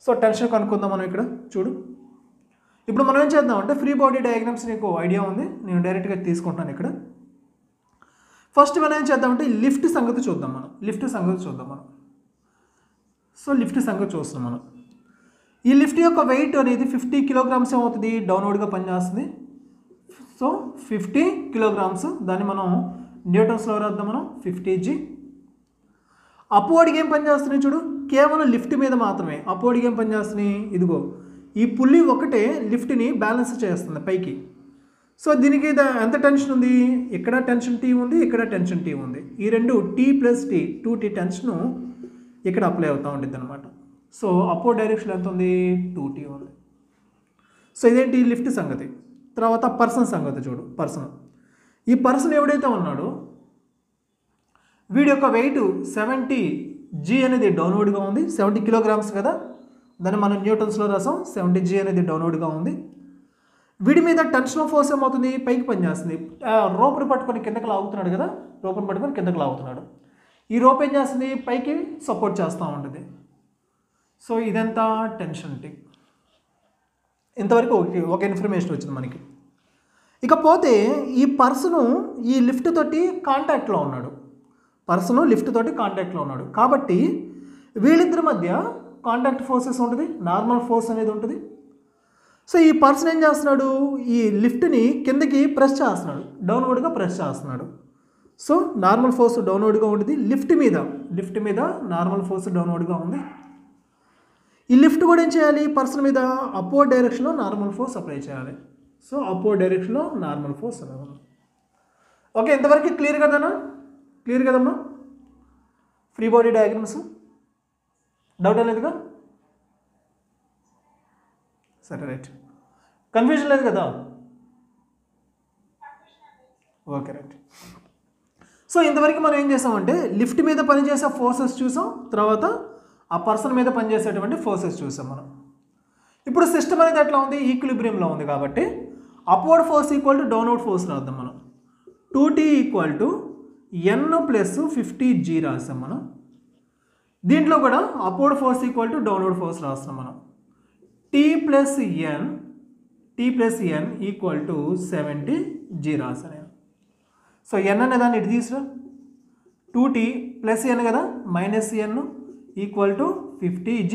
సో టెన్షన్ కనుక్కుందాం మనం ఇక్కడ. చూడు ఇప్పుడు మనం ఏం చేద్దామంటే ఫ్రీ బాడీ డయాగ్రామ్స్ నీకు ఐడియా ఉంది, నేను డైరెక్ట్గా తీసుకుంటాను ఇక్కడ. ఫస్ట్ మనం ఏం చేద్దామంటే ఈ లిఫ్ట్ సంగతి చూద్దాం మనం. లిఫ్ట్ సంగతి చూద్దాం మనం. సో లిఫ్ట్ సంగతి చూస్తున్నాం మనం. ఈ లిఫ్ట్ యొక్క వెయిట్ అనేది 50 కిలోగ్రామ్స్ ఏమవుతుంది, డౌన్వర్డ్గా పనిచేస్తుంది. సో 50 కిలోగ్రామ్స్, దాన్ని మనం న్యూటన్స్లో రాద్దాం మనం, 50G. అప్వర్డ్కి ఏం పనిచేస్తున్నాయి చూడు, కేవలం లిఫ్ట్ మీద మాత్రమే. అప్వర్డ్కి ఏం పనిచేస్తున్నాయి, ఇదిగో ఈ పుల్లి ఒకటే లిఫ్ట్ని బ్యాలెన్స్ చేస్తుంది పైకి. సో దీనికి ఎంత టెన్షన్ ఉంది, ఇక్కడ టెన్షన్ T ఉంది, ఇక్కడ టెన్షన్ T ఉంది. ఈ రెండు T + T 2T టెన్షను ఇక్కడ అప్లై అవుతూ ఉంటుంది అనమాట. సో అప్వర్డ్ డైరెక్షన్ ఎంత ఉంది, 2T ఉంది. సో ఇదేంటి లిఫ్ట్ సంగతి. తర్వాత పర్సన్ సంగతి చూడు. పర్సన్, ఈ పర్సన్ ఎవడైతే ఉన్నాడో వీడి యొక్క వెయిట్ 70G అనేది డౌన్వర్డ్గా ఉంది. 70 కిలోగ్రామ్స్ కదా, దాన్ని మనం న్యూటన్స్లో రాసాం. 70G అనేది డౌన్వర్డ్గా ఉంది. వీడి మీద టెన్షన్ ఫోర్స్ ఏమవుతుంది, పైకి పనిచేస్తుంది. రోప్ని పట్టుకొని కిందకి లాగుతున్నాడు కదా, రోప్ని పట్టుకొని కిందకి లాగుతున్నాడు. ఈ రోప్ ఏం చేస్తుంది, పైకి సపోర్ట్ చేస్తూ ఉంటుంది. సో ఇదంతా టెన్షన్ T. ఇంతవరకు ఒక ఇన్ఫర్మేషన్ వచ్చింది మనకి. ఇకపోతే ఈ పర్సను ఈ లిఫ్ట్ తోటి కాంటాక్ట్లో ఉన్నాడు. పర్సను లిఫ్ట్ తోటి కాంటాక్ట్లో ఉన్నాడు కాబట్టి వీళ్ళిద్దరి మధ్య కాంటాక్ట్ ఫోర్సెస్ ఉంటుంది, నార్మల్ ఫోర్స్ అనేది ఉంటుంది. సో ఈ పర్సన్ ఏం చేస్తున్నాడు, ఈ లిఫ్ట్ని కిందకి ప్రెస్ చేస్తున్నాడు, డౌన్వర్డ్గా ప్రెస్ చేస్తున్నాడు. సో నార్మల్ ఫోర్స్ డౌన్వర్డ్గా ఉంటుంది. లిఫ్ట్ మీద నార్మల్ ఫోర్స్ డౌన్వర్డ్గా ఉంది. ఈ లిఫ్ట్ కూడా ఏం చేయాలి, పర్సన్ మీద అప్వర్డ్ డైరెక్షన్లో నార్మల్ ఫోర్స్ అప్లై చేయాలి. సో అప్వర్డ్ డైరెక్షన్లో నార్మల్ ఫోర్స్ అనేది. ఓకే, ఇంతవరకు క్లియర్ కదన్నా, క్లియర్ కదమ్మా ఫ్రీ బాడీ డయాగ్రామ్స్, డౌట్ లేదుగా? సరే రైట్, కన్ఫ్యూజన్ లేదు కదా? Okay right. సో ఇంతవరకు మనం ఏం చేసామంటే లిఫ్ట్ మీద పనిచేసే ఫోర్సెస్ చూసాం, తర్వాత ఆ పర్సన్ మీద పనిచేసేటువంటి ఫోర్సెస్ చూసాం మనం. ఇప్పుడు సిస్టమ్ అనేది ఎట్లా ఉంది, ఈక్విలిబ్రియంలో ఉంది కాబట్టి upward force equal to downward force రాద్దాం మనం. 2T = N + 50G రాస్తాం మనం. దీంట్లో కూడా upward force equal to downward force రాస్తాం మనం. T + N = 70G రాస్తాను నేను. సో N అనే దాన్ని ఇటు తీసురా, 2T + N కదా, -N = 50G.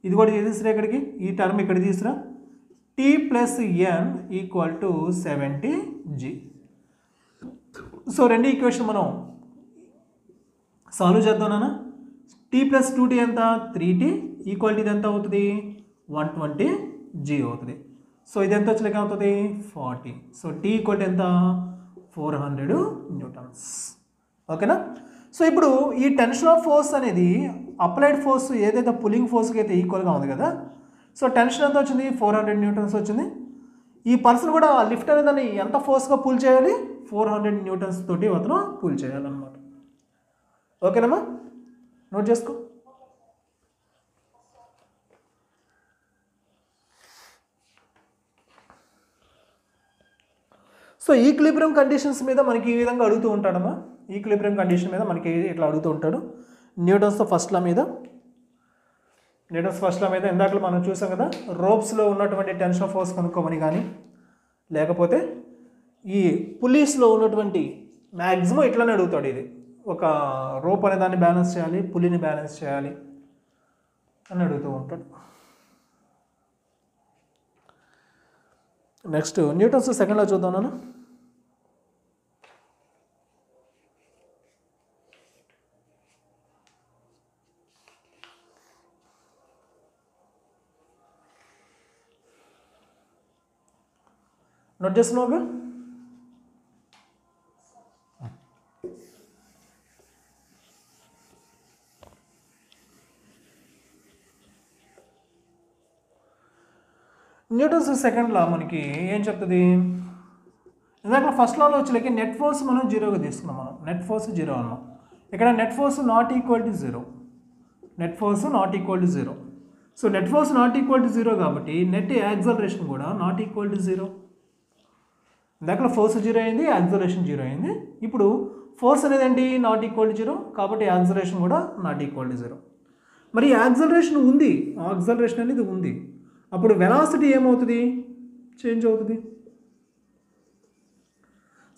ఇది కూడా తీసురా ఇక్కడికి, ఈ టర్మ్ ఇక్కడ తీసురా. T T plus n equal to 70g. So రెండు ఈక్వేషన్ మనం సాల్వ్ చేద్దాం నాన్న. T plus 2t ఎంత 3t ఈక్వల్ టు ఇది ఎంత అవుతుంది 120g అవుతుంది. సో ఇది ఎంత వచ్చలేక అవుతుంది 40. సో T ఈక్వల్ టు ఎంత 400 న్యూటన్స్. ఓకేనా. సో ఇప్పుడు ఈ టెన్షన్ ఆఫ్ ఫోర్స్ అనేది అప్లైడ్ ఫోర్స్ ఏదైతే పుల్లింగ్ ఫోర్స్కి అయితే ఈక్వల్గా ఉంది కదా. సో టెన్షన్ ఎంత వచ్చింది 400 న్యూటన్స్ వచ్చింది. ఈ పర్సన్ కూడా లిఫ్ట్ అనే దాన్ని ఎంత ఫోర్స్గా పుల్ చేయాలి 400 న్యూటన్స్ తోటి అతను పుల్ చేయాలన్నమాట. ఓకేనమ్మా, నోట్ చేసుకో. సో ఈక్విలిబ్రియం కండిషన్స్ మీద మనకి ఈ విధంగా అడుగుతూ ఉంటాడమ్మా. ఈక్విలిబ్రియం కండిషన్ మీద మనకి ఇట్లా అడుగుతూ ఉంటాడు. న్యూటన్స్ ఫస్ట్ లా మీద ఇందాక మనం చూసాం కదా, రోప్స్లో ఉన్నటువంటి టెన్షన్ ఆఫ్ ఫోర్స్ కనుక్కోమని కానీ, లేకపోతే ఈ పులీస్లో ఉన్నటువంటి మ్యాక్సిమం ఇట్లానే అడుగుతాడు. ఇది ఒక రోప్ అనే దాన్ని బ్యాలెన్స్ చేయాలి, పులిని బ్యాలెన్స్ చేయాలి అని అడుగుతూ ఉంటాడు. నెక్స్ట్ న్యూటన్స్ సెకండ్లో చూద్దాం నాన్న. నోట్ చేస్తున్నావుగా. న్యూటన్స్ సెకండ్ లా మనకి ఏం చెప్తుంది, ఇందాక ఫస్ట్ లాలో వచ్చేకి నెట్ ఫోర్స్ మనం జీరోగా తీసుకున్నాం. మనం నెట్ ఫోర్స్ జీరో అన్నాం. ఇక్కడ net force not equal to zero. So net force not equal to zero కాబట్టి నెట్ యాక్సలరేషన్ కూడా నాట్ ఈక్వల్ టు జీరో. ఇందాక ఫోర్స్ జీరో అయింది, యాక్సలరేషన్ జీరో అయింది. ఇప్పుడు ఫోర్స్ అనేది ఏంటి నాట్ ఈక్వల్ టు జీరో కాబట్టి యాక్సలరేషన్ కూడా నాట్ ఈక్వల్ టు జీరో. మరి యాక్సలరేషన్ ఉంది, యాక్సలరేషన్ అనేది ఉంది. అప్పుడు వెలాసిటీ ఏమవుతుంది చేంజ్ అవుతుంది.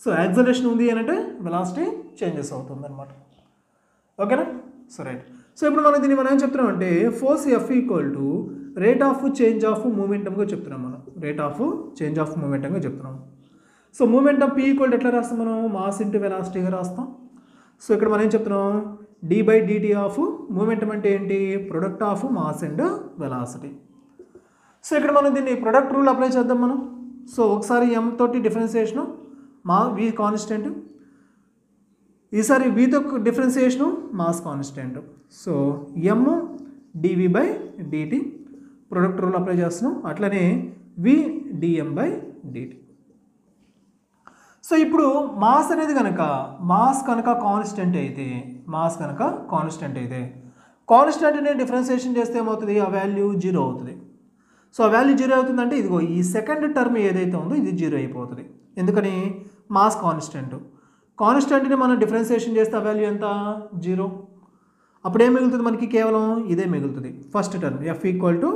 సో యాక్సలరేషన్ ఉంది అని అంటే వెలాసిటీ చేంజెస్ అవుతుంది అనమాట. ఓకేనా. So right. సో ఇప్పుడు మనం దీన్ని ఏం చెప్తున్నాం అంటే force F equal to rate of change of మూమెంటంగా చెప్తున్నాం. మనం రేట్ ఆఫ్ చేంజ్ ఆఫ్ మూమెంటంగా చెప్తున్నాం. So momentum P equal to ఎట్లా రాస్తాం మనం, మాస్ ఇంటూ వెలాసిటీగా రాస్తాం. సో ఇక్కడ మనం ఏం చెప్తున్నాం d/dt ఆఫ్ మూమెంటం అంటే ఏంటి product of mass and velocity. So ఇక్కడ మనం దీన్ని ప్రొడక్ట్ రూల్ అప్లై చేద్దాం మనం. సో ఒకసారి m తోటి డిఫరెన్సియేషను మా v కాన్స్టెంట్, ఈసారి vతో differentiation mass constant. So m dv/dt product rule apply చేస్తున్నాం. అట్లనే v dm/dt. సో ఇప్పుడు మాస్ అనేది కనుక కాన్స్టెంట్ అయితే కాన్స్టెంట్ని డిఫరెన్సియేషన్ చేస్తే ఏమవుతుంది, ఆ వాల్యూ జీరో అవుతుంది. సో ఆ వాల్యూ జీరో అవుతుందంటే ఇదిగో ఈ సెకండ్ టర్మ్ ఏదైతే ఉందో ఇది జీరో అయిపోతుంది. ఎందుకని మాస్ కాన్స్టెంట్ని మనం డిఫరెన్సియేషన్ చేస్తే ఆ వాల్యూ ఎంత జీరో. అప్పుడు ఏం మిగులుతుంది మనకి, కేవలం ఇదే మిగులుతుంది first term F equal to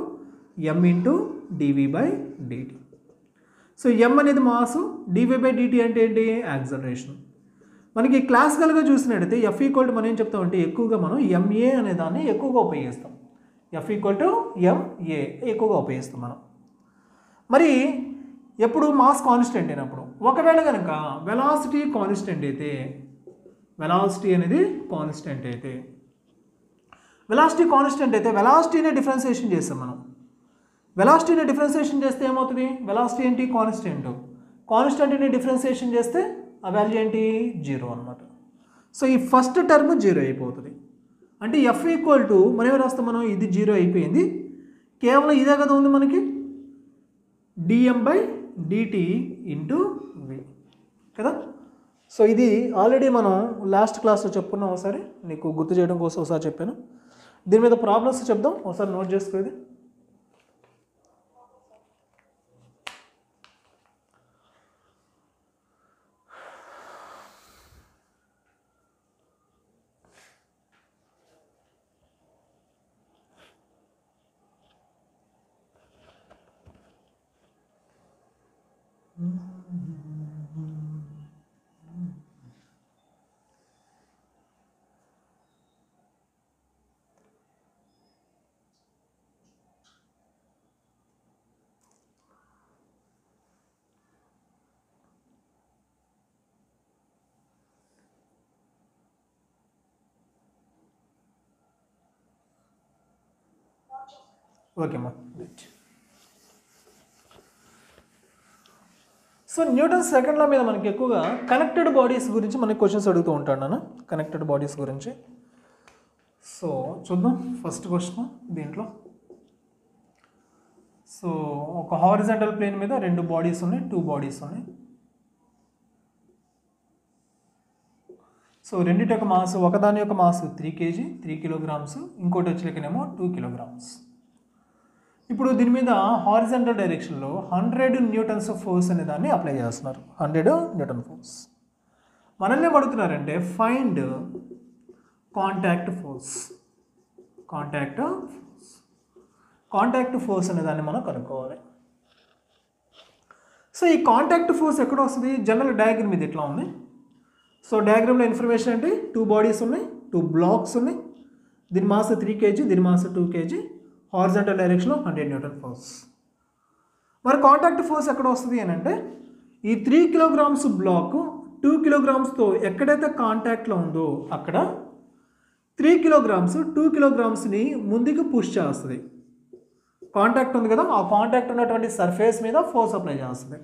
m into dv/dt. So m అనేది మాస్, dv/dt అంటే ఏంటి యాక్సలరేషన్. మనకి క్లాసికల్గా చూసినట్టయితే F ఈక్వల్ టు మనం ఏం చెప్తామంటే ఎక్కువగా మనం ma అనే దాన్ని ఎక్కువగా ఉపయోగిస్తాం. F ఈక్వల్ టు ma ఎక్కువగా ఉపయోగిస్తాం మనం. మరి ఎప్పుడు మాస్ కాన్స్టెంట్ అయినప్పుడు, ఒకవేళ కనుక వెలాసిటీ అనేది కాన్స్టెంట్ అయితే వెలాసిటీని డిఫరెన్సియేషన్ చేస్తాం మనం. వెలాసిటీని డిఫరెన్సియేషన్ చేస్తే ఏమవుతుంది, వెలాసిటీ ఏంటి కాన్స్టెంట్ని డిఫరెన్సియేషన్ చేస్తే ఆ వాల్యూ ఏంటి జీరో అనమాట. సో ఈ ఫస్ట్ టర్మ్ జీరో అయిపోతుంది. అంటే F ఈక్వల్ టు మనం ఏమి రాస్తాం, మనం ఇది జీరో అయిపోయింది, కేవలం ఇదే కదా ఉంది మనకి dm/dt ఇంటూ v కదా. సో ఇది ఆల్రెడీ మనం లాస్ట్ క్లాస్లో చెప్పుకున్నాం. ఒకసారి నీకు గుర్తు చేయడం కోసం ఒకసారి చెప్పాను. దీని మీద ప్రాబ్లమ్స్ చెప్దాం, ఒకసారి నోట్ చేసుకోండి. ఓకేమ్మా. సో న్యూటన్స్ సెకండ్ లా మీద మనకి ఎక్కువగా కనెక్టెడ్ బాడీస్ గురించి మనకి క్వశ్చన్స్ అడుగుతూ ఉంటాను నాన్న, కనెక్టెడ్ బాడీస్ గురించి. సో చూద్దాం ఫస్ట్ క్వశ్చన్ దీంట్లో. సో ఒక హారిజాంటల్ ప్లేన్ మీద 2 బాడీస్ ఉన్నాయి, 2 బాడీస్ ఉన్నాయి. సో రెండిటి యొక్క మాస్, ఒకదాని యొక్క మాస్ 3 kg 3 kilograms, ఇంకోటి వచ్చేకనేమో 2 kilograms. ఇప్పుడు దీని మీద హారిజాంటల్ డైరెక్షన్లో 100 న్యూటన్స్ ఫోర్స్ అనే దాన్ని అప్లై చేస్తున్నారు. 100 న్యూటన్ ఫోర్స్. మనల్ని ఏమడుగుతున్నారంటే find contact force. Contact force అనే దాన్ని మనం కనుక్కోవాలి. సో ఈ కాంటాక్ట్ ఫోర్స్ ఎక్కడ వస్తుంది? జనరల్ డయాగ్రమ్ ఇది ఇట్లా ఉంది. సో డయాగ్రామ్లో ఇన్ఫర్మేషన్ ఏంటి? 2 బాడీస్ ఉన్నాయి, 2 బ్లాక్స్ ఉన్నాయి. దీని మాస్ 3 kg, దీని మాస్ 2 kg. హారిజాంటల్ డైరెక్షన్లో 100 న్యూటన్ ఫోర్స్. మరి కాంటాక్ట్ ఫోర్స్ ఎక్కడ వస్తుంది అని అంటే ఈ 3 kilograms బ్లాక్ 2 kilogramsతో ఎక్కడైతే కాంటాక్ట్లో ఉందో అక్కడ 3 kilograms 2 kilogramsని ముందుకు పుష్ చేస్తుంది. కాంటాక్ట్ ఉంది కదా, ఆ కాంటాక్ట్ ఉన్నటువంటి సర్ఫేస్ మీద ఫోర్స్ అప్లై చేస్తుంది.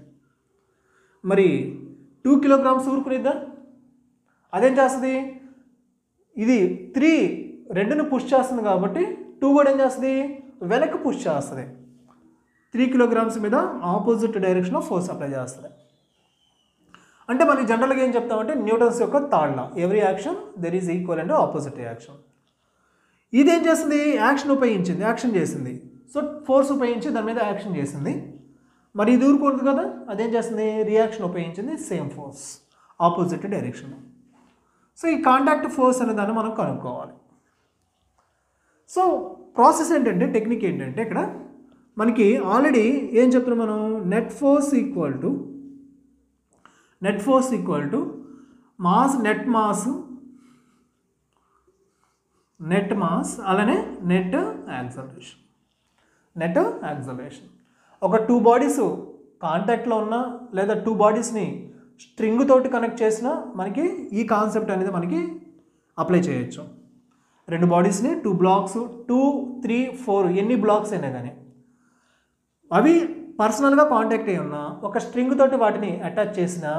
మరి 2 kilograms ఊరుకునిద్దా? అదేం చేస్తుంది? ఇది 3 2ని పుష్ చేస్తుంది కాబట్టి 2 కూడా ఏం చేస్తుంది? వెనక్కి పుష్ చేస్తుంది. 3 kilograms మీద ఆపోజిట్ డైరెక్షన్లో ఫోర్స్ అప్లై చేస్తుంది. అంటే మనకి జనరల్గా ఏం చెప్తామంటే న్యూటన్స్ యొక్క third law, every action there is equal and opposite reaction. ఇదేం చేస్తుంది? యాక్షన్ చేసింది. సో ఫోర్స్ ఉపయోగించి దాని మీద యాక్షన్ చేసింది. మరి ఇది ఊరుకుంటుంది కదా, అదేం చేస్తుంది? రియాక్షన్ ఉపయోగించింది, same force opposite direction. So ఈ కాంటాక్ట్ ఫోర్స్ అనే దాన్ని మనం కనుక్కోవాలి. సో ప్రాసెస్ ఏంటంటే, టెక్నిక్ ఏంటంటే ఇక్కడ మనకి ఆల్రెడీ ఏం చెప్తున్నాం మనం? Net force equal to mass, net mass అలానే నెట్ యాక్సలరేషన్. ఒక 2 బాడీస్ కాంటాక్ట్లో ఉన్నా లేదా 2 బాడీస్ని స్ట్రింగ్ తోటి కనెక్ట్ చేసినా మనకి ఈ కాన్సెప్ట్ అనేది మనకి అప్లై చేయొచ్చు. 2 బాడీస్ని 2 బ్లాక్స్ 2, 3, 4 ఎన్ని బ్లాక్స్ అయినా కానీ అవి పర్సనల్గా కాంటాక్ట్ అయి ఉన్నా ఒక స్ట్రింగ్ తోటి వాటిని అటాచ్ చేసినా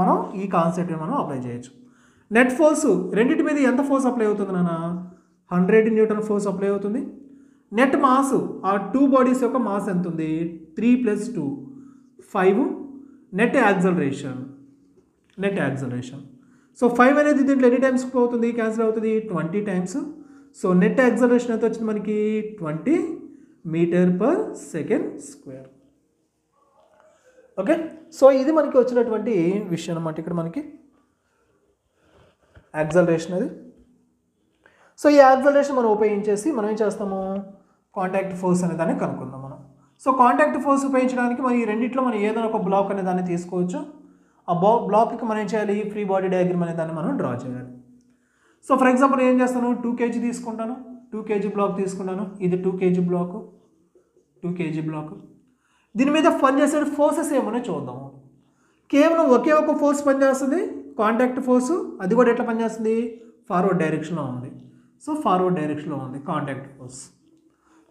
మనం ఈ కాన్సెప్ట్ని మనం అప్లై చేయొచ్చు. నెట్ ఫోర్స్ రెండింటి మీద ఎంత ఫోర్స్ అప్లై అవుతుంది నాన్న? 100 న్యూటన్ ఫోర్స్ అప్లై అవుతుంది. నెట్ మాస్, ఆ 2 బాడీస్ యొక్క మాస్ ఎంత ఉంది? 3 + 2 5. Net acceleration. సో 5 అనేది దీంట్లో ఎన్ని టైమ్స్ అవుతుంది? క్యాన్సిల్ అవుతుంది, 20 టైమ్స్. సో నెట్ యాక్సలరేషన్ ఎంత వచ్చింది మనకి? 20 m/s². ఓకే. సో ఇది మనకి వచ్చినటువంటి విషయం అన్నమాట. ఇక్కడ మనకి యాక్సలరేషన్ అది. సో ఈ యాక్సలరేషన్ మనం ఉపయోగించేసి మనం ఏం చేస్తాము? కాంటాక్ట్ ఫోర్స్ అనే దాన్ని కనుక్కుందాం మనం. సో కాంటాక్ట్ ఫోర్స్ ఉపయోగించడానికి మనం ఈ రెండిట్లో మనం ఏదైనా ఒక బ్లాక్ అనే దాన్ని తీసుకోవచ్చు. ఆ బ్లాక్కి మనం ఏం చేయాలి? ఫ్రీ బాడీ డయాగ్రమ్ అనే దాన్ని మనం డ్రా చేయాలి. సో ఫర్ ఎగ్జాంపుల్ ఏం చేస్తాను? 2 kg తీసుకుంటాను, 2 kg బ్లాక్ తీసుకున్నాను. ఇది 2 kg బ్లాక్, 2 kg బ్లాక్. దీని మీద పనిచేసే ఫోర్సెస్ ఏమన్నా చూద్దాము. కేవలం ఒకే ఒక ఫోర్స్ పనిచేస్తుంది, కాంటాక్ట్ ఫోర్సు. అది కూడా ఎట్లా పనిచేస్తుంది? ఫార్వర్డ్ డైరెక్షన్లో ఉంది. సో ఫార్వర్డ్ డైరెక్షన్లో ఉంది కాంటాక్ట్ ఫోర్స్.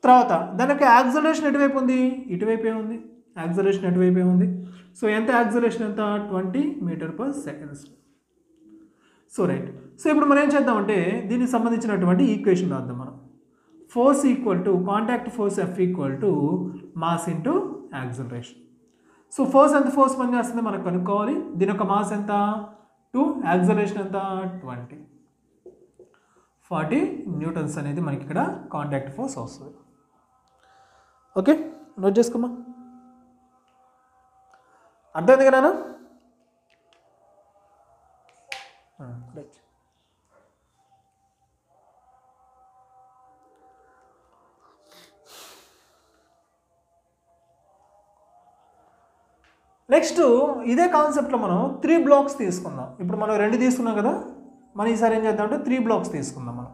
తర్వాత దానికి యాక్సలరేషన్ ఎటువైపు ఉంది? ఇటువైపే ఉంది. యాక్సలరేషన్ ఎటువైపే ఉంది. సో ఎంత యాక్సలరేషన్ ఎంత? 20 m/s². So right. సో ఇప్పుడు మనం ఏం చేద్దామంటే దీనికి సంబంధించినటువంటి ఈక్వేషన్ రాద్దాం మనం. Force equal to contact force F equal to mass into acceleration. So force ఎంత ఫోర్స్ పనిచేస్తుంది మనకు కనుక్కోవాలి. దీని యొక్క మాస్ ఎంత? 2, యాక్సలరేషన్ ఎంత? 20. 40 న్యూటన్స్ అనేది మనకి ఇక్కడ కాంటాక్ట్ ఫోర్స్ వస్తుంది. ఓకే, నోట్ చేసుకోమా. అర్థమైంది కదా? రైట్. నెక్స్ట్ ఇదే కాన్సెప్ట్లో మనం 3 బ్లాక్స్ తీసుకుందాం. ఇప్పుడు మనం 2 తీసుకున్నాం కదా, మనం ఈసారి ఏం చేద్దాం అంటే 3 బ్లాక్స్ తీసుకుందాం మనం.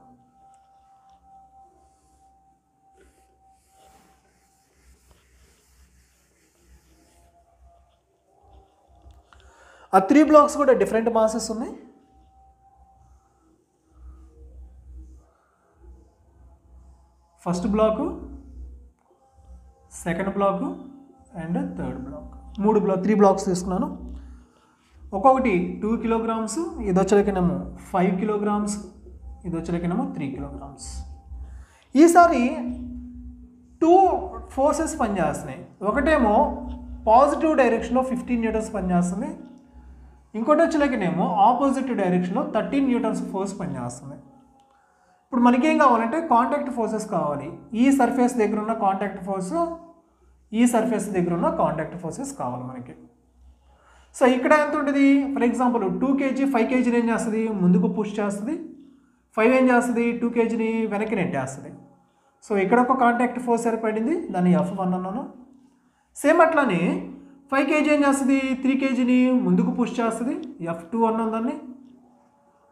ఆ 3 బ్లాక్స్ కూడా డిఫరెంట్ మాసెస్ ఉన్నాయి. First block second block and third block, 3 blocks తీసుకున్నాను. ఒక్కొక్కటి 2 కిలోగ్రామ్స్, ఇది వచ్చేలకేనేమో 5 కిలోగ్రామ్స్, ఇది వచ్చేలకేనేమో 3 కిలోగ్రామ్స్. ఈసారి 2 ఫోర్సెస్ పనిచేస్తున్నాయి. ఒకటేమో పాజిటివ్ డైరెక్షన్లో 15 న్యూటన్స్ పనిచేస్తుంది, ఇంకోటి వచ్చేలకేనేమో ఆపోజిట్ డైరెక్షన్లో 13 న్యూటన్స్ ఫోర్స్ పనిచేస్తుంది. ఇప్పుడు మనకేం కావాలంటే కాంటాక్ట్ ఫోర్సెస్ కావాలి. ఈ సర్ఫేస్ దగ్గర ఉన్న కాంటాక్ట్ ఫోర్స్, ఈ సర్ఫేస్ దగ్గర ఉన్న కాంటాక్ట్ ఫోర్సెస్ కావాలి మనకి. సో ఇక్కడ ఎంత ఉంటుంది, ఫర్ ఎగ్జాంపుల్ 2 kg 5 kgని ఏం చేస్తుంది, ముందుకు పుష్ చేస్తుంది. 5 ఏం చేస్తుంది, 2 kgని వెనక్కి నెట్టేస్తుంది. సో ఇక్కడ ఒక కాంటాక్ట్ ఫోర్స్ ఏర్పడింది, దాన్ని F1 అన్నాను. సేమ్ అట్లానే 5 kg ఏం చేస్తుంది, 3 kgని ముందుకు పుష్ చేస్తుంది, F2 అన్నాం దాన్ని.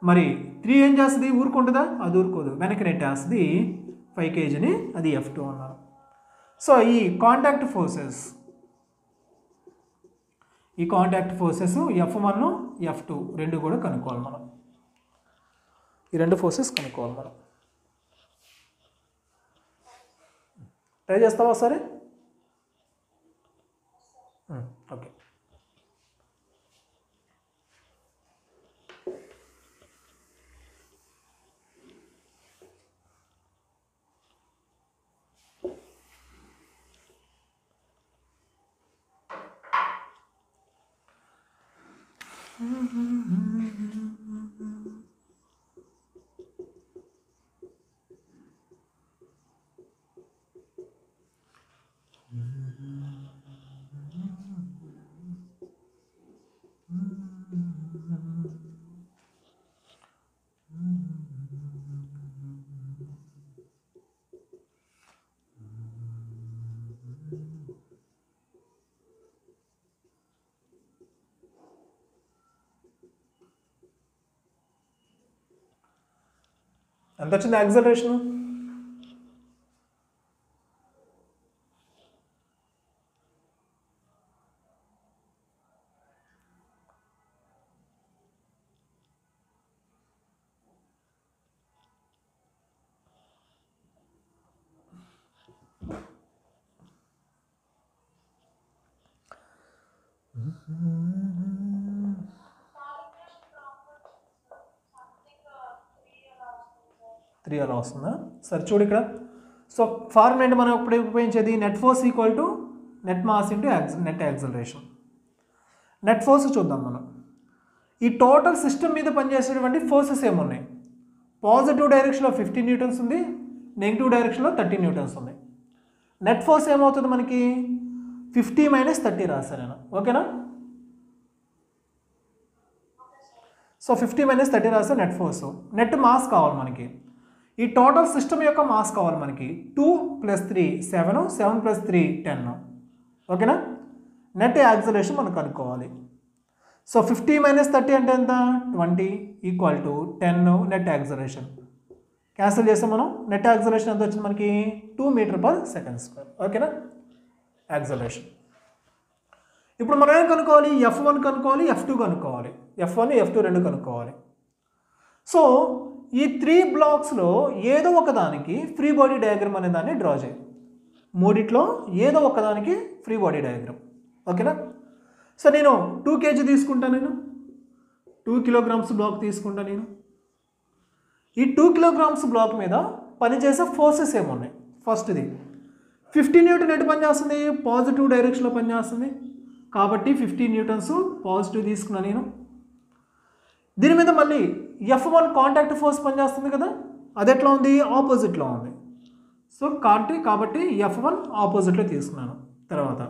మరి 3 ఏం చేస్తుంది, ఊరుకుంటుందా, అది ఊరుకోదు, వెనక్కి నెట్టేస్తుంది 5 kgని, అది F2 అన్నాను. సో ఈ కాంటాక్ట్ ఫోర్సెస్ F1 F2 రెండు కూడా కనుక్కోవాలి మనం. ఈ 2 ఫోర్సెస్ కనుక్కోవాలి మనం. ట్రై చేస్తావా సరే? ఓకే. ఎంత వచ్చింది యాక్సలరేషన్? త్రీ అలా వస్తుందా? సరే చూడు ఇక్కడ. సో ఫార్ములా ఏంటి మనం ఇప్పుడు ఉపయోగించేది, net force equal to net mass into net acceleration. Net force చూద్దాం మనం. ఈ టోటల్ సిస్టమ్ మీద పనిచేసేటువంటి ఫోర్సెస్ ఏమున్నాయి, పాజిటివ్ డైరెక్షన్లో 15 న్యూటన్స్ ఉంది, నెగిటివ్ డైరెక్షన్లో 13 న్యూటన్స్ ఉంది. నెట్ ఫోర్స్ ఏమవుతుంది మనకి, 50 - 30 రాశాను నేను, ఓకేనా? సో 50 - 30 రాస్తే నెట్ ఫోర్స్. నెట్ మాస్ కావాలి మనకి, ఈ టోటల్ సిస్టమ్ యొక్క మాస్ కావాలి మనకి. 2 + 3 7, 7 + 3 10, ఓకేనా? నెట్ యాక్సలరేషన్ మనం కనుక్కోవాలి. సో 50 - 30 అంటే ఎంత, 20 = 10 నెట్ యాక్సలరేషన్. క్యాన్సిల్ చేస్తాం మనం. నెట్ యాక్సలరేషన్ ఎంత వచ్చింది మనకి, 2 m/s², ఓకేనా? యాక్సలరేషన్. ఇప్పుడు మనం ఏం కనుక్కోవాలి, F1 కనుక్కోవాలి, F2 కనుక్కోవాలి. F1 F2 రెండు కనుక్కోవాలి. సో ఈ 3 బ్లాక్స్లో ఏదో ఒకదానికి ఫ్రీ బాడీ డయాగ్రామ్ అనే దాన్ని డ్రా చేయాలి. మూడిట్లో ఏదో ఒకదానికి ఫ్రీ బాడీ డయాగ్రామ్, ఓకేనా? సో నేను 2 kg తీసుకుంటాను, నేను 2 కిలోగ్రామ్స్ బ్లాక్ తీసుకుంటాను నేను. ఈ 2 కిలోగ్రామ్స్ బ్లాక్ మీద పనిచేసే ఫోర్సెస్ ఏమున్నాయి, ఫస్ట్ది 15 న్యూటన్ ఎటు పనిచేస్తుంది, పాజిటివ్ డైరెక్షన్లో పనిచేస్తుంది, కాబట్టి 15 న్యూటన్స్ పాజిటివ్ తీసుకున్నాను నేను. దీని మీద మళ్ళీ F1 కాంటాక్ట్ ఫోర్స్ పనిచేస్తుంది కదా, అది ఎట్లా ఉంది, ఆపోజిట్లో ఉంది. సో కాబట్టి F1 ఆపోజిట్లో తీసుకున్నాను. తర్వాత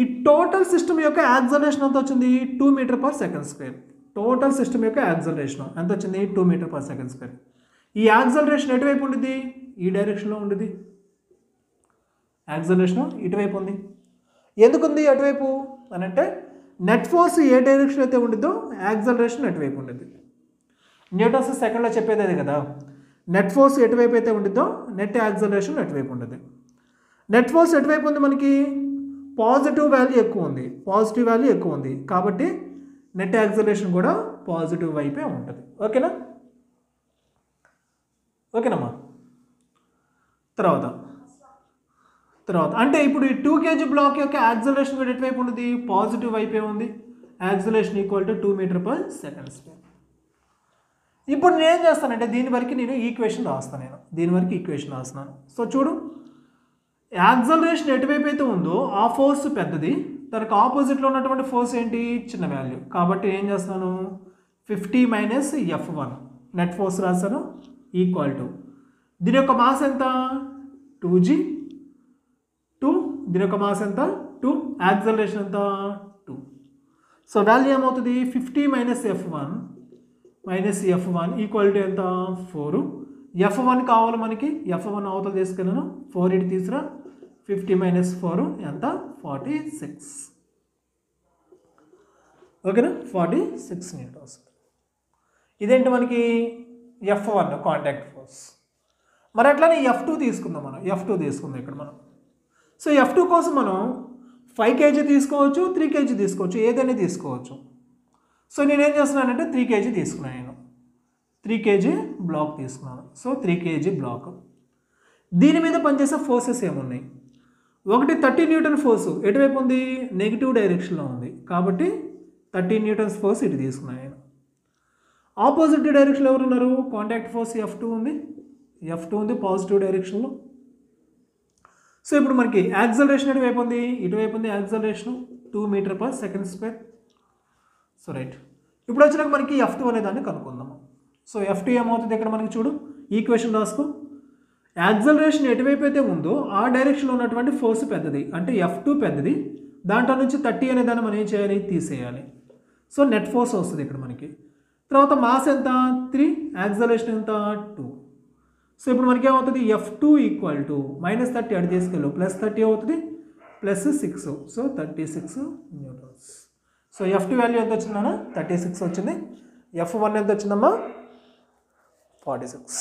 ఈ టోటల్ సిస్టమ్ యొక్క యాక్సలరేషన్ ఎంత వచ్చింది, 2 m/s². టోటల్ సిస్టమ్ యొక్క యాక్సలరేషన్ ఎంత వచ్చింది, 2 m/s². ఈ యాక్సలరేషన్ ఎటువైపు ఉండిద్ది, ఈ డైరెక్షన్లో ఉండిద్ది. యాక్సలరేషన్ ఇటువైపు ఉంది. ఎందుకుంది అటువైపు అని అంటే, నెట్ ఫోర్స్ ఏ డైరెక్షన్ అయితే ఉండిద్దో యాక్సలరేషన్ అటువైపు ఉండిద్ది. న్యూటన్స్ సెకండ్లో చెప్పేది అది కదా, నెట్ ఫోర్స్ ఎటువైపు అయితే ఉండిద్దో నెట్ యాక్సలరేషన్ అటువైపు ఉండదు. నెట్ ఫోర్స్ ఎటువైపు ఉంది మనకి, పాజిటివ్ వాల్యూ ఎక్కువ ఉంది, కాబట్టి నెట్ యాక్సలరేషన్ కూడా పాజిటివ్ వైపే ఉంటుంది. ఓకేనమ్మా. తర్వాత తర్వాత అంటే ఇప్పుడు ఈ 2 kg బ్లాక్ యొక్క యాక్సలరేషన్ కూడా ఎటువైపు ఉంది, పాజిటివ్ వైపే ఉంది. Acceleration equal to 2 m/s². ఇప్పుడు నేను ఏం చేస్తానంటే దీని వరకు నేను ఈక్వేషన్ రాస్తాను. దీని వరకు ఈక్వేషన్ రాస్తున్నాను. సో చూడు, యాక్సలరేషన్ ఎటువైపు అయితే ఉందో ఆ ఫోర్స్ పెద్దది, దానికి ఆపోజిట్లో ఉన్నటువంటి ఫోర్స్ ఏంటి, చిన్న వాల్యూ. కాబట్టి ఏం చేస్తున్నాను, 50 - F1 నెట్ ఫోర్స్ రాస్తాను ఈక్వల్ టు దీని యొక్క మాస్ ఎంత 2g, 2 దీని యొక్క మాస్ ఎంత 2, యాక్సలరేషన్ ఎంత 2. సో వాల్యూ ఏమవుతుంది, 50 - F1 ఈక్వల్ టు ఎంత 4. F1 కావాలి మనకి, F1 అవతల తీసుకెళ్ళాను, 4 ఇటు తీసురా, 50 - 4 ఎంత 46. ఓకేనా, 46 న్యూటన్స్. ఇదేంటి మనకి F1 కాంటాక్ట్ ఫోర్స్. మరి అట్లానే F2 తీసుకుందాం మనం, F2 తీసుకుందాం ఇక్కడ మనం. సో F2 కోసం మనం 5 kg తీసుకోవచ్చు, 3 kg తీసుకోవచ్చు, ఏదైనా తీసుకోవచ్చు. సో నేనేం చేస్తున్నానంటే 3 kg తీసుకున్నాను, నేను 3 kg బ్లాక్ తీసుకున్నాను. So 3 kg block. దీని మీద పనిచేసే ఫోర్సెస్ ఏమున్నాయి, ఒకటి 30 న్యూటన్ ఫోర్సు ఎటువైపు ఉంది, నెగిటివ్ డైరెక్షన్లో ఉంది. కాబట్టి 30 న్యూటన్స్ ఫోర్స్ ఇటు తీసుకున్నాను నేను. ఆపోజిట్ డైరెక్షన్లో ఎవరు ఉన్నారు, కాంటాక్ట్ ఫోర్స్ F2 ఉంది, F2 ఉంది పాజిటివ్ డైరెక్షన్లో. సో ఇప్పుడు మనకి యాక్సలరేషన్ ఎటువైపు ఉంది, ఇటువైపు ఉంది యాక్సలరేషన్ 2 m/s². సో రైట్, ఇప్పుడు వచ్చినాక మనకి F2 అనే దాన్ని కనుక్కుందాము. సో F2 ఏమవుతుంది ఇక్కడ మనకి చూడు, ఈక్వేషన్ రాసుకో. యాక్సలరేషన్ ఎటువైపు అయితే ఉందో ఆ డైరెక్షన్లో ఉన్నటువంటి ఫోర్స్ పెద్దది, అంటే F2 పెద్దది. దాంట్లో నుంచి 30 అనే దాన్ని మనం ఏం చేయాలి, తీసేయాలి. సో నెట్ ఫోర్స్ వస్తుంది ఇక్కడ మనకి. తర్వాత మాస్ ఎంత 3, యాక్సలరేషన్ ఎంత 2. సో ఇప్పుడు మనకి ఏమవుతుంది, F2 ఈక్వల్ టు -30 అడి తీసుకెళ్ళు, +30 అవుతుంది, +6. So 36 Newton's. So F2 value ఎంత వచ్చిందన్నా 36 వచ్చింది. F1 ఎంత వచ్చిందమ్మా 46.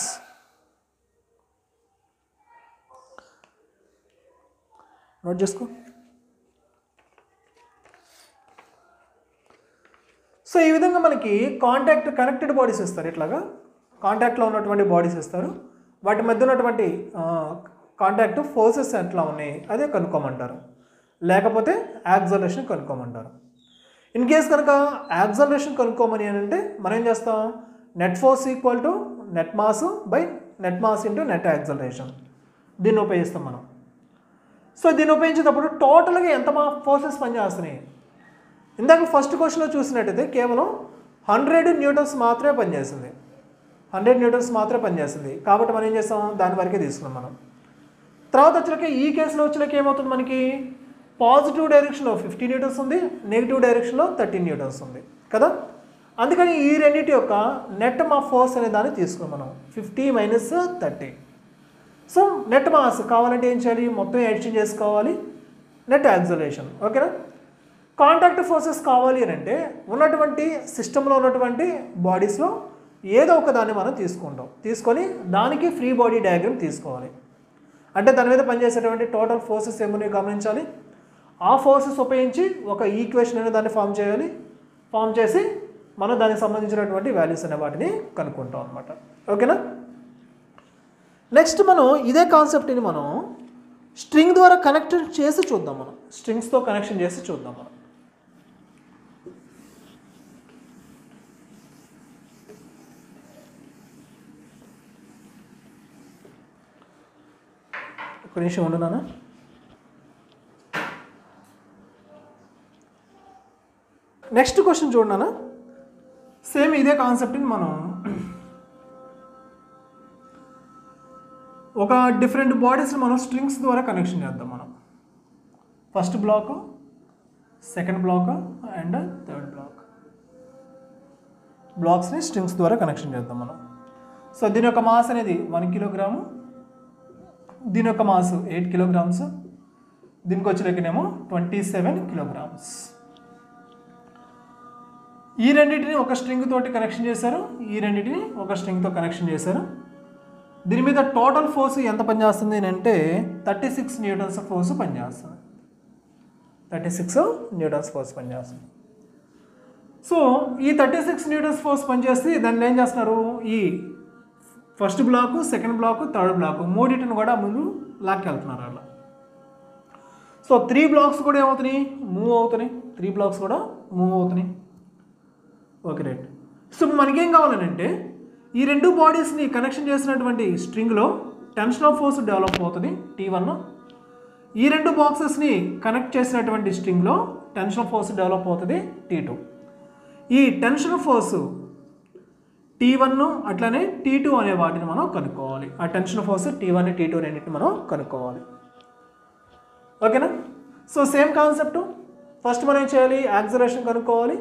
నోట్ చేసుకో. సో ఈ విధంగా మనకి కనెక్టెడ్ బాడీస్ ఇస్తారు. ఇట్లాగా కాంటాక్ట్లో ఉన్నటువంటి బాడీస్ ఇస్తారు, వాటి మధ్య ఉన్నటువంటి కాంటాక్ట్ ఫోర్సెస్ ఎట్లా ఉన్నాయి అదే కనుక్కోమంటారు, లేకపోతే యాక్సలరేషన్ కనుక్కోమంటారు. ఇన్ కేస్ కనుక యాక్సలరేషన్ కనుక్కోమని అంటే మనం ఏం చేస్తాం, net force equal to net mass by net mass into net acceleration, దీన్ని ఉపయోగిస్తాం మనం. సో దీన్ని ఉపయోగించేటప్పుడు టోటల్గా ఎంత ఫోర్సెస్ పనిచేస్తున్నాయి. ఇందాక ఫస్ట్ క్వశ్చన్లో చూసినట్టయితే కేవలం 100 న్యూటన్స్ మాత్రమే పనిచేస్తుంది, 100 న్యూటన్స్ మాత్రమే పనిచేస్తుంది. కాబట్టి మనం ఏం చేస్తాం, దాని వరకే తీసుకున్నాం మనం. తర్వాత వచ్చాక ఈ కేసులో వచ్చాక ఏమవుతుంది, మనకి పాజిటివ్ డైరెక్షన్లో 50 న్యూటన్స్ ఉంది, నెగిటివ్ డైరెక్షన్లో 30 న్యూటన్స్ ఉంది కదా. అందుకని ఈ రెండింటి యొక్క నెట్ మా ఫోర్స్ అనే దాన్ని తీసుకున్నాం మనం, 50 - 30. సో నెట్ మాస్ కావాలంటే ఏం చేయాలి, మొత్తం ఎడిషన్ చేసుకోవాలి, నెట్ యాక్సలరేషన్. ఓకేనా. కాంటాక్ట్ ఫోర్సెస్ కావాలి అని అంటే ఉన్నటువంటి సిస్టంలో ఉన్నటువంటి బాడీస్లో ఏదో ఒక దాన్ని మనం తీసుకొని దానికి ఫ్రీ బాడీ డయాగ్రామ్ తీసుకోవాలి. అంటే దాని మీద పనిచేసేటువంటి టోటల్ ఫోర్సెస్ ఏమని గమనించాలి. ఆ ఫోర్సెస్ ఉపయోగించి ఒక ఈక్వేషన్ అనే దాన్ని ఫామ్ చేసి మనం దానికి సంబంధించినటువంటి వాల్యూస్ అనే వాటిని కనుక్కుంటాం అనమాట. ఓకేనా. నెక్స్ట్ మనం ఇదే కాన్సెప్ట్ని మనం స్ట్రింగ్ ద్వారా కనెక్షన్ చేసి చూద్దాం. మనం స్ట్రింగ్స్తో కనెక్షన్ చేసి చూద్దాం మనం. ఒక నిమిషం ఉండునా. నెక్స్ట్ క్వశ్చన్ చూడనా. సేమ్ ఇదే కాన్సెప్ట్ని మనం ఒక డిఫరెంట్ బాడీస్ని మనం స్ట్రింగ్స్ ద్వారా కనెక్షన్ చేద్దాం. మనం first block, second block and third బ్లాక్స్ని స్ట్రింగ్స్ ద్వారా కనెక్షన్ చేద్దాం మనం. సో దీని యొక్క మాస్ అనేది 1 కిలోగ్రాము, దీని యొక్క మాస్ 8 కిలోగ్రామ్స్, దీనికి వచ్చేలకేమో 27 కిలోగ్రామ్స్. ఈ రెండింటిని ఒక స్ట్రింగ్ తోటి కనెక్షన్ చేశారు, ఈ రెండింటిని ఒక స్ట్రింగ్తో కనెక్షన్ చేశారు. దీని మీద టోటల్ ఫోర్స్ ఎంత పనిచేస్తుంది అంటే 36 న్యూటన్స్ ఫోర్స్ పనిచేస్తుంది. 36 న్యూటన్స్ ఫోర్స్ పనిచేస్తుంది. సో ఈ 36 న్యూటన్స్ ఫోర్స్ పనిచేస్తే దాన్ని ఏం చేస్తున్నారు, ఈ first block, second block, third block మూడింటిని కూడా ముందు లాక్కెళ్తున్నారు. అలా సో 3 బ్లాక్స్ కూడా ఏమవుతున్నాయి, మూవ్ అవుతున్నాయి. 3 బ్లాక్స్ కూడా మూవ్ అవుతున్నాయి. Okay right. సో మనకేం కావాలంటే ఈ రెండు బాడీస్ని కనెక్షన్ చేసినటువంటి స్ట్రింగ్లో టెన్షన్ ఆఫ్ ఫోర్స్ డెవలప్ అవుతుంది T1. ఈ రెండు బాక్సెస్ని కనెక్ట్ చేసినటువంటి స్ట్రింగ్లో టెన్షన్ ఆఫ్ ఫోర్స్ డెవలప్ అవుతుంది T2. ఈ టెన్షన్ ఆఫ్ ఫోర్స్ T1 అట్లనే T2 అనే వాటిని మనం కనుక్కోవాలి. ఆ tension of force T1 T2 రెండింటిని మనం కనుక్కోవాలి. ఓకేనా. So same concept. ఫస్ట్ మనం ఏం చేయాలి, యాక్సలరేషన్ కనుక్కోవాలి.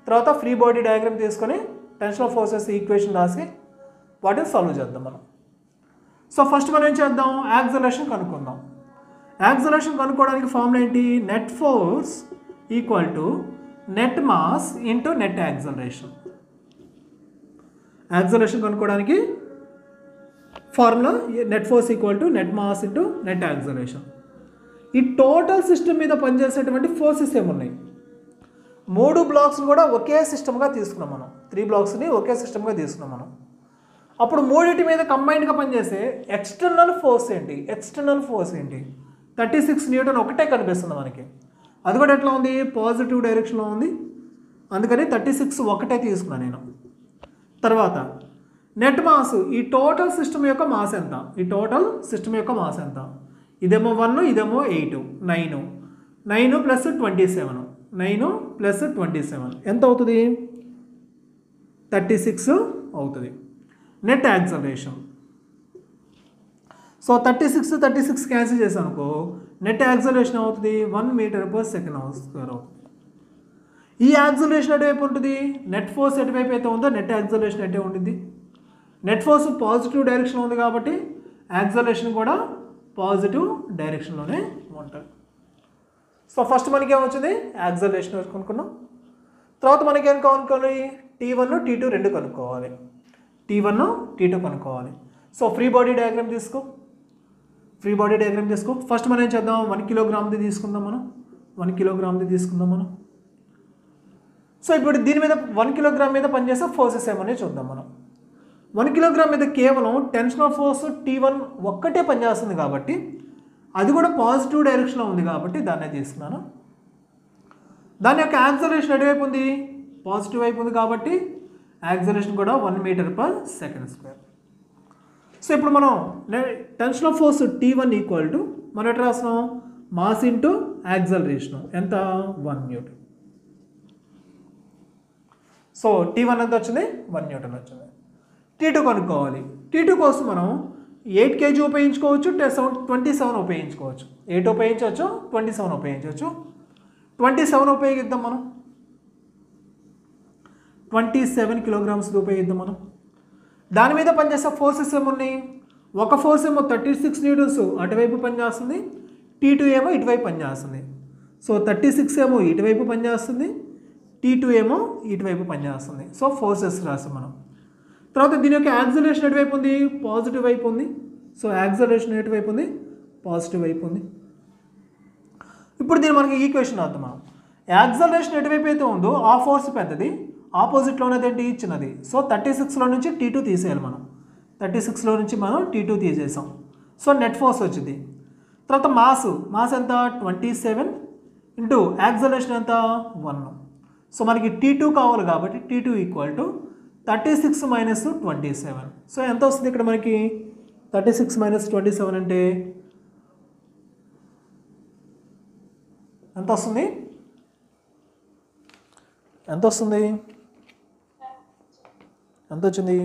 తర్వాత ఫ్రీ బాడీ డయాగ్రామ్ తీసుకొని టెన్షన్ ఆఫ్ ఫోర్సెస్ ఈక్వేషన్ రాసి వాటిని సాల్వ్ చేద్దాం మనం. సో ఫస్ట్ మనం ఏం చేద్దాం, యాక్సలరేషన్ కనుక్కుందాం. యాక్సలరేషన్ కనుక్కోవడానికి ఫార్ములా ఏంటి, net force equal to net mass into net acceleration. Acceleration కనుక్కోవడానికి formula net force equal to net mass into net acceleration. ఈ టోటల్ సిస్టమ్ మీద పనిచేసేటువంటి ఫోర్సెస్ ఏమున్నాయి, 3 బ్లాక్స్ని కూడా ఒకే సిస్టమ్గా తీసుకున్నాం మనం. 3 బ్లాక్స్ని ఒకే సిస్టమ్గా తీసుకున్నాం మనం. అప్పుడు మూడింటి మీద కంబైన్డ్గా పనిచేసే ఎక్స్టర్నల్ ఫోర్స్ ఏంటి, 36 న్యూటన్ ఒకటే కనిపిస్తుంది మనకి. అది కూడా ఎట్లా ఉంది, పాజిటివ్ డైరెక్షన్లో ఉంది. అందుకని 36 ఒకటే తీసుకున్నాను నేను. తర్వాత నెట్ మాస్, ఈ టోటల్ సిస్టమ్ యొక్క మాస్ ఎంత, ఇదేమో 1, ఇదేమో 8, 9 ప్లస్ 27, 9 ప్లస్ 27 ఎంత అవుతుంది, 36 అవుతుంది. నెట్ యాక్సలరేషన్, సో 36 క్యాన్సిల్ చేసాను అనుకో, నెట్ యాక్సలరేషన్ అవుతుంది 1 మీటర్ పర్ సెకండ్ స్క్వేర్ అవుతుంది. ఈ యాక్సలరేషన్ ఎటువైపు ఉంటుంది, నెట్ ఫోర్స్ ఎటువైపు అయితే ఉందో నెట్ యాక్సలరేషన్ ఎటే ఉంటుంది. నెట్ ఫోర్స్ పాజిటివ్ డైరెక్షన్లో ఉంది కాబట్టి యాక్సలరేషన్ కూడా పాజిటివ్ డైరెక్షన్లోనే ఉంటుంది. సో ఫస్ట్ మనకి ఏమొచ్చింది, యాక్సలరేషన్ కనుక్కున్నాం. తర్వాత మనకి ఏం కనుక్కోవాలి, T1 T2 రెండు కనుక్కోవాలి. T1 T2 కనుక్కోవాలి. సో ఫ్రీ బాడీ డయాగ్రామ్ తీసుకో. ఫస్ట్ మనం ఏం చేద్దాం, 1 కిలోగ్రామ్ది తీసుకుందాం మనం. 1 కిలోగ్రామ్ది తీసుకుందాం మనం. సో ఇప్పుడు దీని మీద 1 కిలోగ్రామ్ మీద పనిచేసే ఫోర్సెస్ ఏమని చూద్దాం మనం. 1 కిలోగ్రామ్ మీద కేవలం టెన్షన్ ఆఫ్ ఫోర్స్ T1 ఒక్కటే పనిచేస్తుంది కాబట్టి, అది కూడా పాజిటివ్ డైరెక్షన్లో ఉంది కాబట్టి దాన్నే తీసుకున్నాను. దాని యొక్క యాక్సలరేషన్ ఎటువైపు ఉంది, పాజిటివ్ వైపు ఉంది కాబట్టి యాక్సలరేషన్ కూడా 1 metre per second square. So ఇప్పుడు మనం tension of force T1 equal to మనం ఎట్లా రాస్తున్నాం, మాస్ ఇంటూ యాక్సలరేషన్ ఎంత, 1 న్యూటన్. సో T1 ఎంత వచ్చింది, 1 న్యూటన్ వచ్చింది. T2 కనుక్కోవాలి. T2 కోసం మనం 8 kg ఉపయోగించుకోవచ్చు, 27 ఉపయోగించుకోవచ్చు. 8 ఉపయోగించవచ్చు, 27 ఉపయోగించవచ్చు. 27 ఉపయోగిద్దాం మనం. 27 కిలోగ్రామ్స్ ఉపయోగిద్దాం మనం. దాని మీద పనిచేసే ఫోర్సెస్ ఏమున్నాయి, ఒక ఫోర్స్ ఏమో 36 న్యూటన్స్ అటువైపు పనిచేస్తుంది, T2 ఏమో ఇటువైపు పనిచేస్తుంది. సో 36 ఏమో ఇటువైపు పనిచేస్తుంది, T2 ఏమో ఇటువైపు పనిచేస్తుంది. సో ఫోర్సెస్ రాస్తాం మనం. తర్వాత దీని యొక్క యాక్సలరేషన్ ఎటువైపు ఉంది, పాజిటివ్ వైపు ఉంది. సో యాక్సలరేషన్ ఎటువైపు ఉంది, పాజిటివ్ వైపు ఉంది. ఇప్పుడు దీన్ని మనకి ఈక్వేషన్ రాద్దాం మనం. యాక్సలరేషన్ ఎటువైపు అయితే ఉందో ఆ ఫోర్స్ పెద్దది, ఆపోజిట్లో ఉన్నది ఏంటి, చిన్నది. సో 36లో నుంచి T2 తీసేయాలి మనం. 36లో నుంచి మనం T2 తీసేసాం. సో నెట్ ఫోర్స్ వచ్చింది. తర్వాత మాస్ ఎంత, 27 ఇంటూ యాక్సలరేషన్ ఎంత, 1. సో మనకి T2 కావాలి కాబట్టి T2 equal to 36 minus 27. So ఎంత వస్తుంది ఇక్కడ మనకి, 36 మైనస్ 27 అంటే ఎంత వస్తుంది, ఎంత వచ్చింది,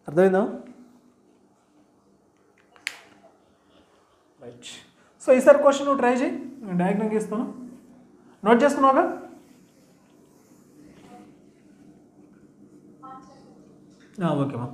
అర్థమైందా? రైట్. సో ఈసారి క్వశ్చన్ నువ్వు ట్రై చేయి, నేను డయాగ్రామ్ గీస్తాను. నోట్ చేసుకున్నావుగా? ఓకే మా.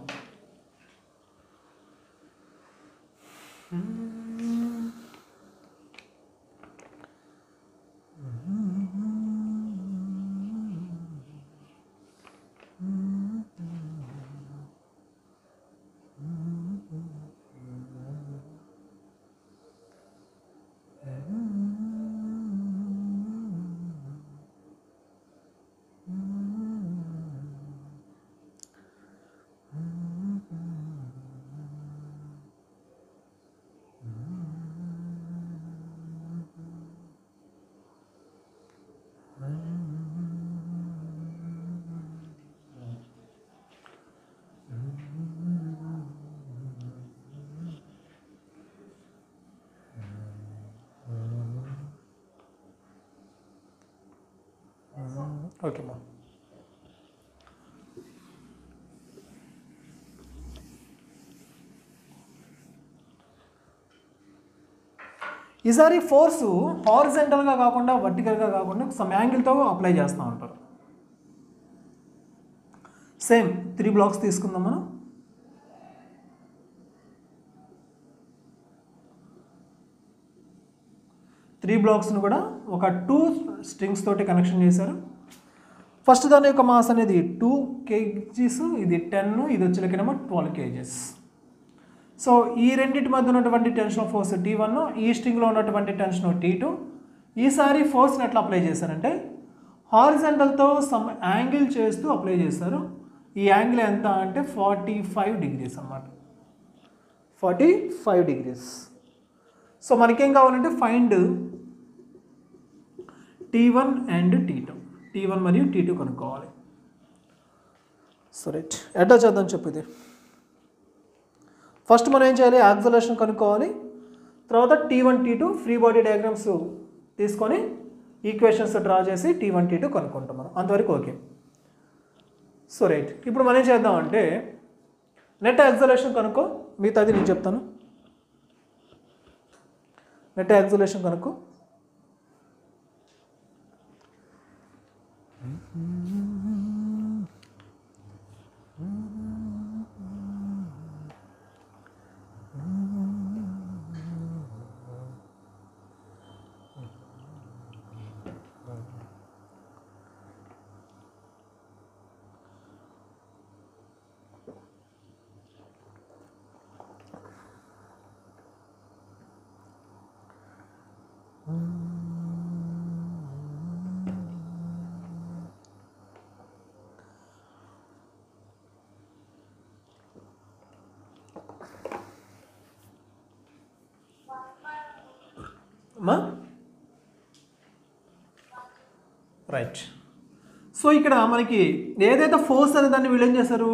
ఓకే మా. ఈసారి ఫోర్సు హారిజంటల్గా కాకుండా వర్టికల్గా కాకుండా సమ్ యాంగిల్తో అప్లై చేస్తూ ఉంటారు. సేమ్ 3 బ్లాక్స్ తీసుకుందాం మనం. త్రీ బ్లాక్స్ను కూడా ఒక 2 స్ట్రింగ్స్ తోటి కనెక్షన్ చేశారు. ఫస్ట్ దాని యొక్క మాస్ అనేది 2 kgs, ఇది 10, ఇది వచ్చేలకేమో 12 kgs. సో ఈ రెండింటి మధ్య ఉన్నటువంటి టెన్షన్ ఫోర్స్ T1, ఈ స్ట్రింగ్లో ఉన్నటువంటి టెన్షన్ T2. ఈసారి ఫోర్స్ని ఎట్లా అప్లై చేశారంటే హారిజంటల్తో సమ్ యాంగిల్ చేస్తూ అప్లై చేస్తారు. ఈ యాంగిల్ ఎంత అంటే 45 degrees అన్నమాట. 45 degrees. సో మనకేం కావాలంటే find T1 and T2, T1 మరియు T2 కనుక్కోవాలి. సో రైట్, ఎట్లా చేద్దాం చెప్పు. ఇది ఫస్ట్ మనం ఏం చేయాలి, యాక్సలరేషన్ కనుక్కోవాలి. తర్వాత T1 T2 free body diagrams తీసుకొని ఈక్వేషన్స్ డ్రా చేసి T1 T2 కనుక్కుంటాం మనం. అంతవరకు ఓకే. సో రైట్, ఇప్పుడు మనం ఏం చేద్దామంటే నెట్ యాక్సలరేషన్ కనుక్కో, మిగతాది నేను చెప్తాను. నెట్ యాక్సలరేషన్ కనుక్కో. రైట్. సో ఇక్కడ మనకి ఏదైతే ఫోర్స్ అనే దాన్ని వీళ్ళు ఏం చేశారు,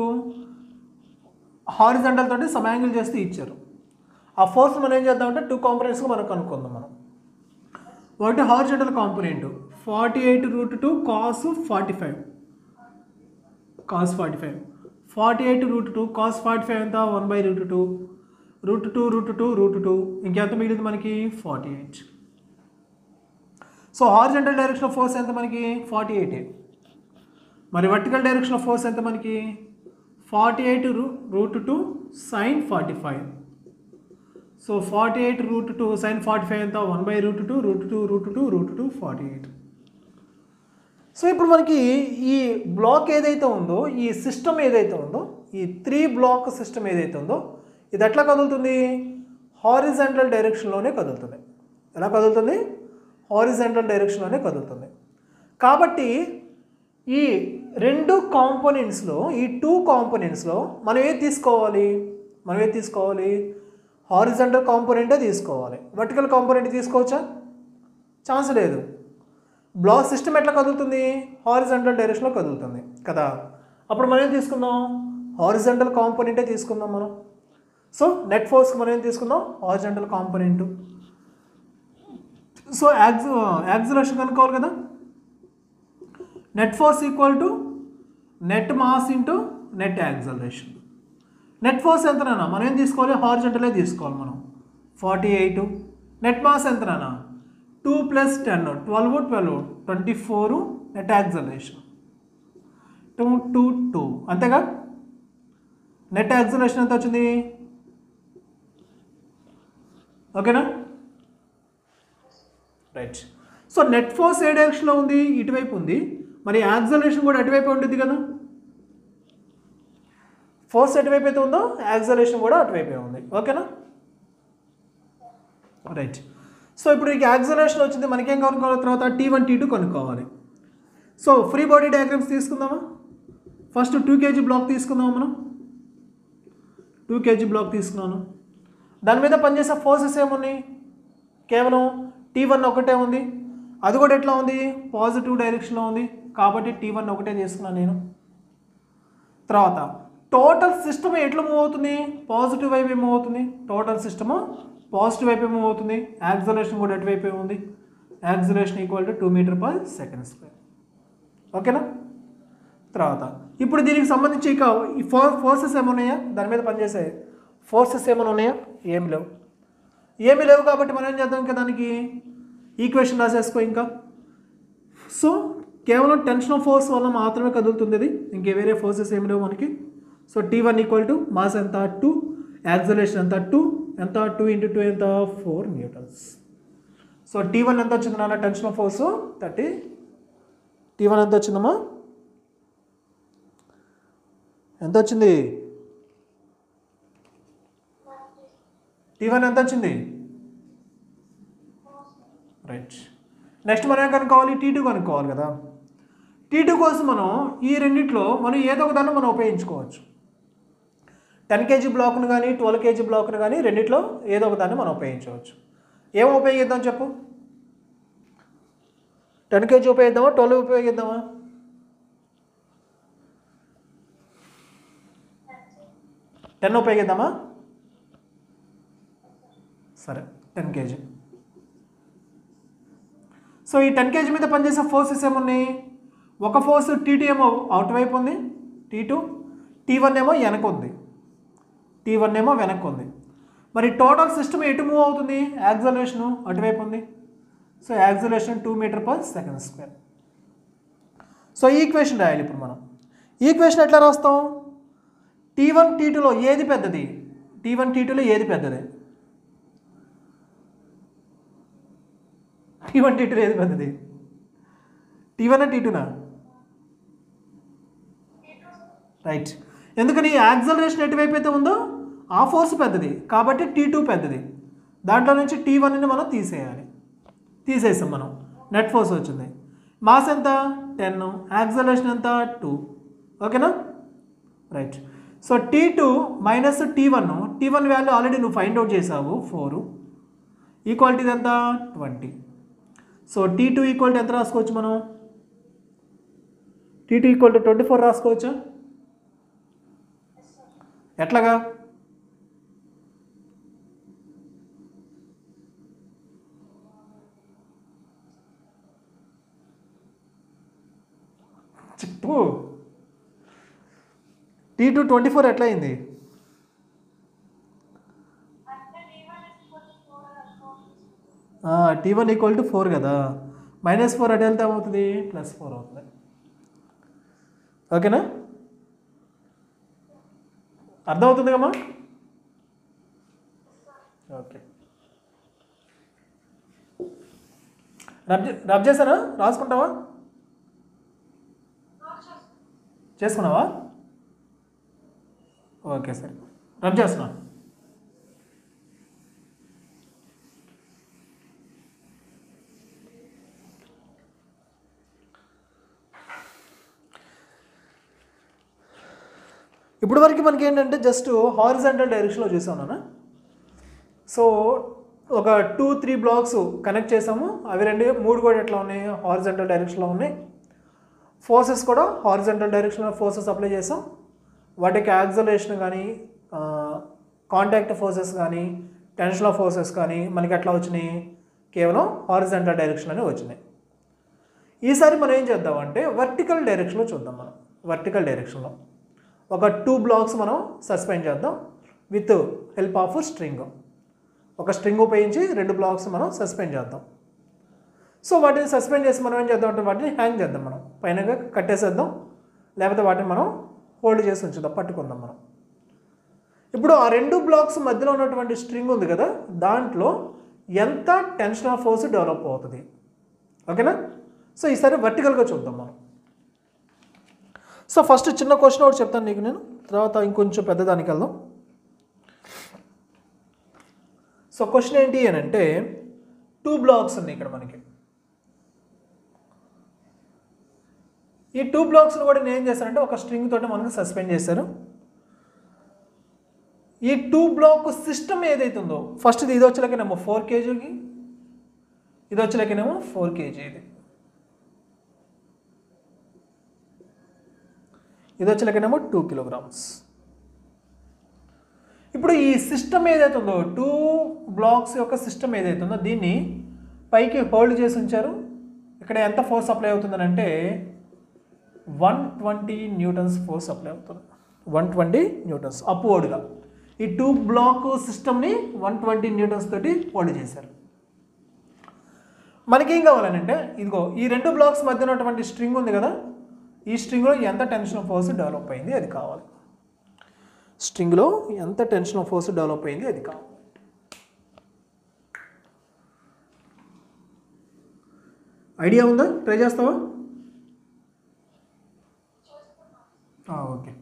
హారిజంటల్ తోటి సమ్ యాంగిల్ చేస్తే ఇచ్చారు. ఆ ఫోర్స్ మనం ఏం చేద్దామంటే 2 కాంపోనెంట్స్గా మనం కనుక్కుందాం. మనం ఒకటి horizontal component 48√2 cos 45, cos 45, 48√2 cos 45 ఎంత 1/√2, √2 ఇంకెంత మిగిలింది మనకి 48. So horizontal direction of force ఎంత మనకి 48. మరి వర్టికల్ డైరెక్షన్ ఆఫ్ ఫోర్స్ ఎంత మనకి 48√2 sin 45. సో 48√2 sin 45 ఎంత 1/√2, 48. సో ఇప్పుడు మనకి ఈ బ్లాక్ ఏదైతే ఉందో, ఈ సిస్టమ్ ఏదైతే ఉందో, ఈ 3 బ్లాక్ సిస్టమ్ ఏదైతే ఉందో, ఇది ఎట్లా కదులుతుంది, హారిజంటల్ డైరెక్షన్లోనే కదులుతుంది. ఎలా కదులుతుంది, హారిజంటల్ డైరెక్షన్లోనే కదులుతుంది. కాబట్టి ఈ 2 కాంపోనెంట్స్లో, ఈ 2 కాంపోనెంట్స్లో మనం ఏది తీసుకోవాలి, హారిజంటల్ కాంపోనెంటే తీసుకోవాలి. వర్టికల్ కాంపోనెంట్ తీసుకోవచ్చా, ఛాన్స్ లేదు. బ్లాక్ సిస్టమ్ ఎట్లా కదులుతుంది, హారిజంటల్ డైరెక్షన్లో కదులుతుంది కదా. అప్పుడు మనం ఏం తీసుకుందాం, హారిజంటల్ కాంపోనెంటే తీసుకుందాం మనం. సో నెట్ ఫోర్స్కి మనం ఏం తీసుకుందాం, హారిజంటల్ కాంపోనెంట్. సో యాక్సలరేషన్ కనుక్కోవాలి కదా. Net force equal to net mass into net acceleration. Net force ఎంతనా మనం ఏం తీసుకోవాలి, హారిజంటలే తీసుకోవాలి మనం 48. నెట్ మాస్ ఎంతనా 2 + 10 12 24 నెట్ యాక్సలరేషన్ 2 అంతేగా. నెట్ యాక్సలరేషన్ ఎంత వచ్చింది, ఓకేనా. రైట్. సో నెట్ ఫోర్స్ ఏ డైరెక్షన్లో ఉంది, ఇటువైపు ఉంది. మరి యాక్సలరేషన్ కూడా అటువైపు ఉంటుంది కదా. ఫోర్స్ ఎటువైపు అయితే ఉందో యాక్సలరేషన్ కూడా అటువైపే ఉంది, ఓకేనా. రైట్. సో ఇప్పుడు ఈ యాక్సలరేషన్ వచ్చింది, మనకేం కనుక్కోవాలి, తర్వాత T1 T2 కనుక్కోవాలి. సో ఫ్రీ బాడీ డయాగ్రామ్స్ తీసుకుందామా. ఫస్ట్ 2 kg బ్లాక్ తీసుకుందామా మనం. 2 kg బ్లాక్ తీసుకున్నాను. దాని మీద పనిచేసే ఫోర్సెస్ ఏమున్నాయి, కేవలం T1 ఒకటే ఉంది. అది కూడా ఎట్లా ఉంది, పాజిటివ్ డైరెక్షన్లో ఉంది. కాబట్టి T1 ఒకటే తీసుకున్నాను నేను. తర్వాత టోటల్ సిస్టమ్ ఎట్లా మూవ్ అవుతుంది, పాజిటివ్ వైపు మూవ్ అవుతుంది. టోటల్ సిస్టమ్ పాజిటివ్ వైపు మూవ్ అవుతుంది. యాక్సలరేషన్ కూడా ఎటువైపు ఉంది, యాక్సలరేషన్ ఈక్వల్ టు 2 m/s². ఓకేనా. తర్వాత ఇప్పుడు దీనికి సంబంధించి ఇక ఈ ఫోర్సెస్ ఏమన్నాయా, దాని మీద పనిచేసే ఫోర్సెస్ ఏమైనా ఉన్నాయా? ఏమి లేవు కాబట్టి మనం ఏం చేద్దాం, ఇంకా దానికి ఈక్వేషన్ రాసేసుకో ఇంకా. సో కేవలం టెన్షన్ ఆఫ్ ఫోర్స్ వల్ల మాత్రమే కదులుతుంది ఇది, ఇంకే వేరే ఫోర్సెస్ ఏమి లేవు మనకి. సో T1 = మాస్ ఎంత 2, యాక్సలరేషన్ ఎంత 2, ఎంత 2 × 2 ఎంత 4 న్యూటన్స్. సో T1 ఎంత వచ్చింది నాన్న టెన్షన్ ఆఫ్ ఫోర్స్ 30. T1 ఎంత వచ్చిందమ్మా, ఎంత వచ్చింది? T1 ఎంత వచ్చింది? రైట్. నెక్స్ట్ మనం ఏం కనుక్కోవాలి? T2 కనుక్కోవాలి కదా. T2 కోసం మనం ఈ రెండిట్లో మనం ఏదో ఒక దాన్ని మనం ఉపయోగించుకోవచ్చు. 10 kg బ్లాక్ను కానీ 12 kg బ్లాక్ను కానీ రెండిట్లో ఏదో ఒక దాన్ని మనం ఉపయోగించవచ్చు. ఏం ఉపయోగిద్దాం చెప్పు? 10 kg ఉపయోగిద్దామా, 12 ఉపయోగిద్దామా? 10 ఉపయోగిద్దామా? సరే 10 kg. సో ఈ 10 kg మీద పనిచేసే ఫోర్సెస్ ఏమున్నాయి? ఒక ఫోర్స్ T2 ఏమో అవుట్ వైపు ఉంది, T2. T1 ఏమో వెనక ఉంది, T1 ఏమో వెనక్కి ఉంది. మరి టోటల్ సిస్టమ్ ఎటు మూవ్ అవుతుంది? యాక్సలరేషన్ అటువైపు ఉంది. So acceleration 2 m/s². సో ఈ ఈక్వేషన్ రాయాలి ఇప్పుడు మనం. ఈక్వేషన్ ఎట్లా రాస్తాం? T1 T2లో ఏది పెద్దది? T1 T2లో ఏది పెద్దది? T1 T2లో ఏది పెద్దది? T1 T2నా? రైట్. ఎందుకని యాక్సలరేషన్ ఎటువైపు అయితే ఉందో ఆ ఫోర్స్ పెద్దది కాబట్టి T2 పెద్దది. దాంట్లో నుంచి T1ని మనం తీసేసాం మనం. నెట్ ఫోర్స్ వచ్చింది. మాస్ ఎంత 10, యాక్సలరేషన్ ఎంత 2. ఓకేనా. Right. So T2 minus T1 value already నువ్వు ఫైండ్ అవుట్ చేసావు 4. ఈక్వాలిటీ ఎంత 20. సో T2 ఎంత రాసుకోవచ్చు మనం? T2 24 రాసుకోవచ్చా? ఎట్లాగా? చెప్పు. T2 24 ఎట్లా అయింది? T1 = 4 కదా. -4 అటు వెళ్తే ఏమవుతుంది? +4 అవుతుంది. ఓకేనా. అర్థమవుతుంది కమ్మా? ఓకే. రబ్ చేశారా? రాసుకుంటావా? చేసుకున్నావా? ఓకే సరే, రబ్ చేస్తున్నా. ఇప్పుడు వరకు మనకి ఏంటంటే జస్ట్ హారిజాంటల్ డైరెక్షన్లో చూసాం నాన్న. సో ఒక 2-3 బ్లాక్స్ కనెక్ట్ చేసాము. అవి 2-3 కూడా ఎట్లా ఉన్నాయి? హారిజాంటల్ డైరెక్షన్లో ఉన్నాయి. ఫోర్సెస్ కూడా హారిజాంటల్ డైరెక్షన్లో ఫోర్సెస్ అప్లై చేసాం. వాటికి యాక్సలరేషన్ కానీ కాంటాక్ట్ ఫోర్సెస్ కానీ టెన్షన్ ఆఫ్ ఫోర్సెస్ కానీ మనకి ఎట్లా వచ్చినాయి? కేవలం హారిజాంటల్ డైరెక్షన్లోనే వచ్చినాయి. ఈసారి మనం ఏం చేద్దామంటే వర్టికల్ డైరెక్షన్లో చూద్దాం. మనం వర్టికల్ డైరెక్షన్లో ఒక 2 బ్లాక్స్ మనం సస్పెండ్ చేద్దాం విత్ హెల్ప్ ఆఫ్ స్ట్రింగ్. ఒక స్ట్రింగ్ ఉపయోగించి 2 బ్లాక్స్ మనం సస్పెండ్ చేద్దాం. సో వాటిని సస్పెండ్ చేసి మనం ఏం చేద్దాం అంటే వాటిని హ్యాంగ్ చేద్దాం. మనం పైన కట్టేసేద్దాం, లేకపోతే వాటిని మనం హోల్డ్ చేసి ఉంచుదాం, పట్టుకుందాం మనం. ఇప్పుడు ఆ 2 బ్లాక్స్ మధ్యలో ఉన్నటువంటి స్ట్రింగ్ ఉంది కదా, దాంట్లో ఎంత టెన్షన్ ఆఫ్ ఫోర్స్ డెవలప్ అవుతుంది. ఓకేనా. సో ఈసారి వర్టికల్గా చూద్దాం మనం. సో ఫస్ట్ చిన్న క్వశ్చన్ ఒకటి చెప్తాను నీకు నేను, తర్వాత ఇంకొంచెం పెద్దదానికి వెళ్దాం. సో క్వశ్చన్ ఏంటి అని అంటే 2 బ్లాక్స్ ఉన్నాయి ఇక్కడ మనకి. ఈ 2 బ్లాక్స్ని కూడా నేను ఏం చేశానంటే ఒక స్ట్రింగ్ తోటి మనకు సస్పెండ్ చేశారు. ఈ 2 బ్లాక్ సిస్టమ్ ఏదైతే ఉందో ఫస్ట్ ఇది వచ్చేలాకేనేమో 4 kgకి, ఇది వచ్చేలాకేనేమో 4 kg, ఇది వచ్చేలాకేనేమో 2 kilograms. ఇప్పుడు ఈ సిస్టమ్ ఏదైతే ఉందో 2 బ్లాక్స్ యొక్క సిస్టమ్ ఏదైతే ఉందో దీన్ని పైకి హోల్డ్ చేసి ఉంచారు. ఇక్కడ ఎంత ఫోర్స్ అప్లై అవుతుందని అంటే 120 న్యూటన్స్ ఫోర్స్ అప్లై అవుతుంది. 120 న్యూటన్స్ అప్వర్డ్గా. ఈ 2 బ్లాక్ సిస్టమ్ని 120 న్యూటన్స్ తోటి హోల్డ్ చేశారు. మనకేం కావాలనంటే ఇదిగో ఈ 2 బ్లాక్స్ మధ్య ఉన్నటువంటి స్ట్రింగ్ ఉంది కదా, ఈ స్ట్రింగ్లో ఎంత టెన్షన్ ఫోర్స్ డెవలప్ అయింది అది కావాలి. స్ట్రింగ్లో ఎంత టెన్షన్ ఫోర్స్ డెవలప్ అయింది అది కావాలి. ఐడియా ఉందా? ట్రై చేస్తావా? ఓకే.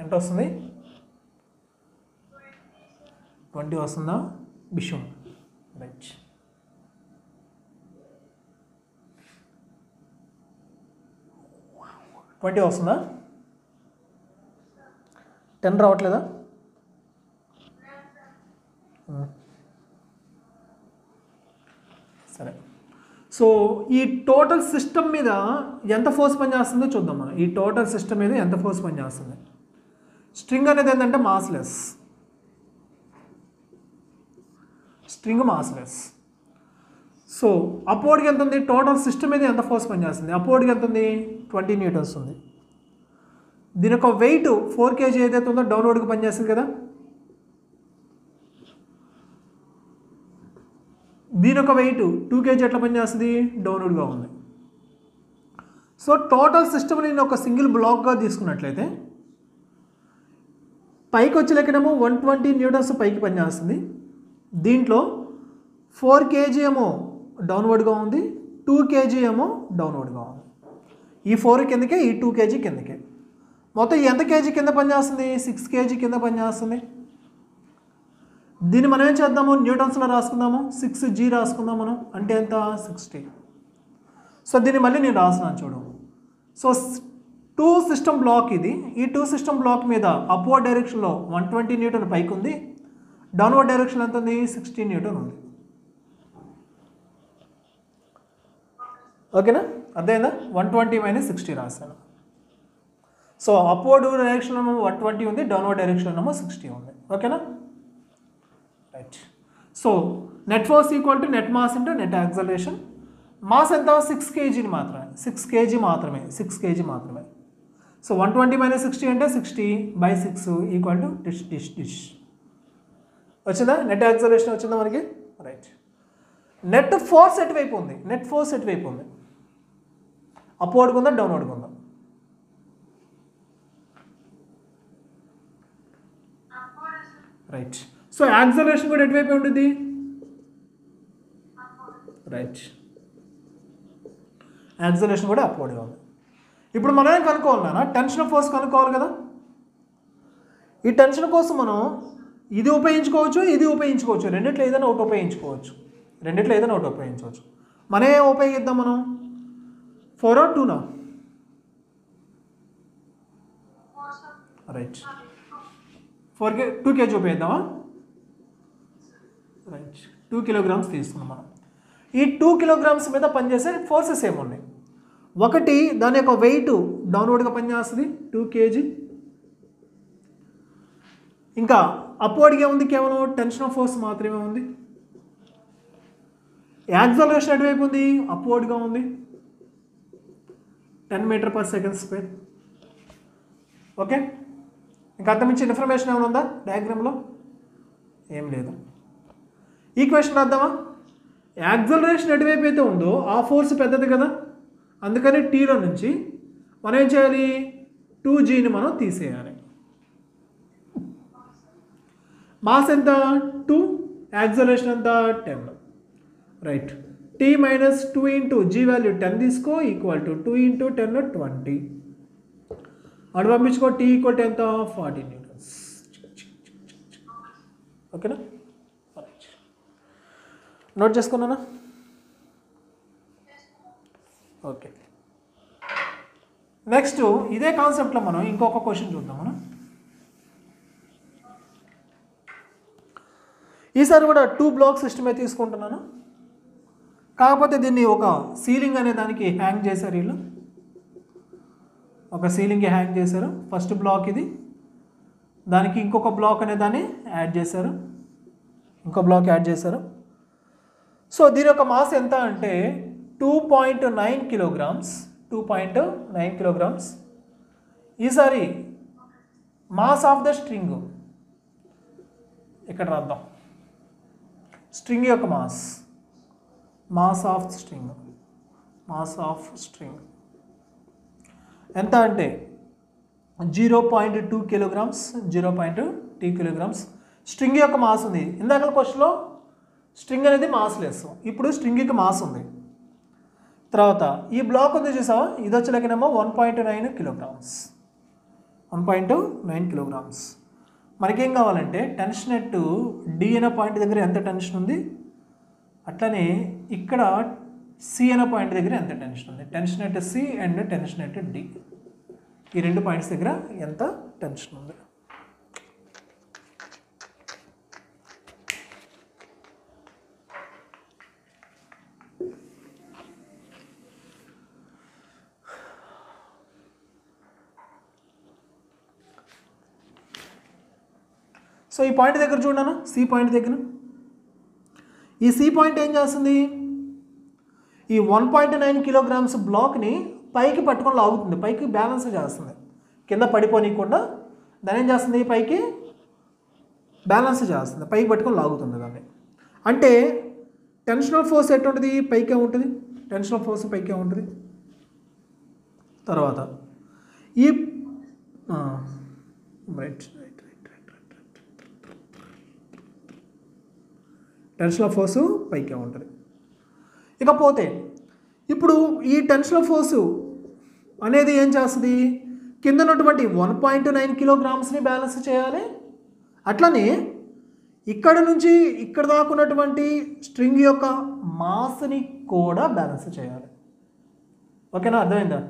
ఎంత వస్తుంది? 20 వస్తుందా? బిషం. రైట్. ట్వంటీ వస్తుందా? 10 రావట్లేదా? సరే. సో ఈ టోటల్ సిస్టమ్ మీద ఎంత ఫోర్స్ పనిచేస్తుందో చూద్దాం మనం. ఈ టోటల్ సిస్టమ్ మీద ఎంత ఫోర్స్ పనిచేస్తుంది. స్ట్రింగ్ అనేది ఏంటంటే మాస్లెస్. String massless. సో అప్వర్డ్కి ఎంత ఉంది? టోటల్ సిస్టమ్ మీద ఎంత ఫోర్స్ పనిచేస్తుంది? అప్వర్డ్కి ఎంత ఉంది? 20 న్యూటన్స్ ఉంది. దీని యొక్క వెయిట్ 4 kg ఏదైతే ఉందో డౌన్వర్డ్కి పనిచేస్తుంది కదా. దీని యొక్క వెయిట్ 2 kg ఎట్లా పనిచేస్తుంది? డౌన్వర్డ్గా ఉంది. సో టోటల్ సిస్టమ్ నేను ఒక సింగిల్ బ్లాక్గా తీసుకున్నట్లయితే పైకి వచ్చే లెక్కనేమో 120 న్యూటన్స్ పైకి పనిచేస్తుంది. దీంట్లో 4 kg ఏమో డౌన్వర్డ్గా ఉంది, 2 kg ఏమో డౌన్వర్డ్గా ఉంది. ఈ 4 కిందకే, ఈ 2 kg కిందకే. మొత్తం ఎంత కేజీ కింద పనిచేస్తుంది? 6 kg కింద పనిచేస్తుంది. దీన్ని మనం ఏం చేద్దాము? న్యూటన్స్లో రాసుకుందాము. 6g రాసుకుందాం మనం. అంటే ఎంత? 60. సో దీన్ని మళ్ళీ నేను రాస్తున్నాను చూడు. సో 2 సిస్టమ్ బ్లాక్ ఇది. ఈ 2 సిస్టమ్ బ్లాక్ మీద అప్వర్డ్ డైరెక్షన్లో 120 న్యూటన్ పైకి ఉంది, డౌన్వర్డ్ డైరెక్షన్ ఎంత ఉంది? 60 న్యూటన్ ఉంది. ఓకేనా? అర్థమైందా? 120 - 60 రాశాను. సో అప్వర్డ్ డైరెక్షన్లో 120 ఉంది, డౌన్వర్డ్ డైరెక్షన్లో 60 ఉంది. ఓకేనా? Right. So net force equal to net mass into net acceleration. Mass ఎంత? 6 kg మాత్రమే. 6 kg మాత్రమే. 6 kg మాత్రమే. సో 120 - 60 అంటే 60/6 ఈక్వల్ టు డిష్. వచ్చిందా? నెట్ యాక్సలరేషన్ వచ్చిందా మనకి? రైట్. నెట్ ఫోర్స్ ఎటువైపు ఉంది? నెట్ ఫోర్స్ ఎటువైపు ఉంది? అప్వర్డ్గా ఉందా, డౌన్వర్డ్గా ఉందా? రైట్. సో యాక్సలరేషన్ కూడా ఎటువైపు ఉంటుంది? రైట్. యాక్సలరేషన్ కూడా అప్వర్డ్గా ఉంది. ఇప్పుడు మనం ఏం కనుక్కోవాలన్నా? టెన్షన్ ఫోర్స్ కనుక్కోవాలి కదా. ఈ టెన్షన్ కోసం మనం ఇది ఉపయోగించుకోవచ్చు, ఇది ఉపయోగించుకోవచ్చు. రెండిట్లో ఏదైనా ఒకటి ఉపయోగించుకోవచ్చు. మనం ఏం ఉపయోగిద్దాం? మనం 4 or 2 నా? రైట్. 2 kg ఉపయోగిద్దామా? రైట్. 2 kilograms తీసుకున్నాం మనం. ఈ 2 kilograms మీద పనిచేసే ఫోర్సెస్ ఏమున్నాయి? ఒకటి దాని యొక్క వెయిట్ డౌన్వర్డ్గా పనిచేస్తుంది 2 kg. ఇంకా అప్వర్డ్గా ఉంది కేవలం టెన్షన్ ఆఫ్ ఫోర్స్ మాత్రమే ఉంది. యాక్సలరేషన్ ఎటువైపు ఉంది, అప్వర్డ్గా ఉంది 10 m/s². ఓకే, ఇంకా అంతమించి ఇన్ఫర్మేషన్ ఏమైనా ఉందా డయాగ్రామ్లో? ఏం లేదు. ఈక్వేషన్ రాద్దామా? యాక్సలరేషన్ ఎటువైపు అయితే ఉందో ఆ ఫోర్స్ పెద్దది కదా, అందుకని టీలో నుంచి మనం ఏం చేయాలి, 2gని మనం తీసేయాలి. మాస్ ఎంత 2, యాక్సలరేషన్ ఎంత 10. Right, t minus 2 into g value 10 తీసుకో ఈక్వల్ టు 2 ఇంటూ 10 20. అటు పంపించుకో, t ఈక్వల్ టు ఎంత 40 న్యూటన్స్. ఓకేనా? నోట్ చేసుకున్నానా? ఓకే, నెక్స్ట్ ఇదే కాన్సెప్ట్లో మనం ఇంకొక క్వశ్చన్ చూద్దాం. మనం ఈసారి కూడా 2 బ్లాక్ సిస్టమే తీసుకుంటున్నాను. కాకపోతే దీన్ని ఒక సీలింగ్ అనే దానికి హ్యాంగ్ చేశారు వీళ్ళు. ఒక సీలింగ్కి హ్యాంగ్ చేశారు. ఫస్ట్ బ్లాక్ ఇది, దానికి ఇంకొక బ్లాక్ అనే దాన్ని యాడ్ చేశారు, ఇంకో బ్లాక్ యాడ్ చేశారు. సో దీని యొక్క మాస్ ఎంత అంటే 2.9 కిలోగ్రామ్స్. 2.9 కిలోగ్రామ్స్. ఈసారి మాస్ ఆఫ్ ద స్ట్రింగ్ ఇక్కడ రాద్దాం. స్ట్రింగ్ యొక్క మాస్ ఆఫ్ స్ట్రింగ్ ఎంత అంటే 0.2 కిలోగ్రామ్స్. 0.2 కిలోగ్రామ్స్ స్ట్రింగ్ యొక్క మాస్ ఉంది. ఇందాక క్వశ్చన్లో స్ట్రింగ్ అనేది మాస్ లెస్, ఇప్పుడు స్ట్రింగ్కి మాస్ ఉంది. తర్వాత ఈ బ్లాక్ ఉంది చూసావా, ఇది వచ్చేలాగనేమో 1.9 కిలోగ్రామ్స్. 1.9 కిలోగ్రామ్స్. మనకేం కావాలంటే టెన్షన్ ఎట్ డి అనే పాయింట్ దగ్గర ఎంత టెన్షన్ ఉంది, అట్లనే ఇక్కడ సి అనే పాయింట్ దగ్గర ఎంత టెన్షన్ ఉంది. Tension at C and tension at D, ఈ రెండు పాయింట్స్ దగ్గర ఎంత టెన్షన్ ఉంది. సో ఈ పాయింట్ దగ్గర చూడనా, సి పాయింట్ దగ్గర ఈ సి పాయింట్ ఏం చేస్తుంది, ఈ 1.9 కిలోగ్రామ్స్ బ్లాక్ని పైకి పట్టుకొని లాగుతుంది, పైకి బ్యాలెన్స్ చేస్తుంది, కింద పడిపోనీయకుండా దాన్ని ఏం చేస్తుంది, పైకి బ్యాలెన్స్ చేస్తుంది, పైకి పట్టుకొని లాగుతుంది దాన్ని. అంటే టెన్షనల్ ఫోర్స్ ఎటువంటిది, పైకే ఉంటుంది. టెన్షనల్ ఫోర్స్ పైకే ఉంటుంది. తర్వాత ఈ రైట్ టెన్షనల్ ఫోర్సు పైకే ఉంటుంది. ఇకపోతే ఇప్పుడు ఈ టెన్షనల్ ఫోర్సు అనేది ఏం చేస్తుంది, కింద ఉన్నటువంటి 1.9 కిలోగ్రామ్స్ని బ్యాలెన్స్ చేయాలి. అట్లనే ఇక్కడ నుంచి ఇక్కడ దాకా ఉన్నటువంటి స్ట్రింగ్ యొక్క మాస్ని కూడా బ్యాలెన్స్ చేయాలి. ఓకేనా, అర్థమైందా?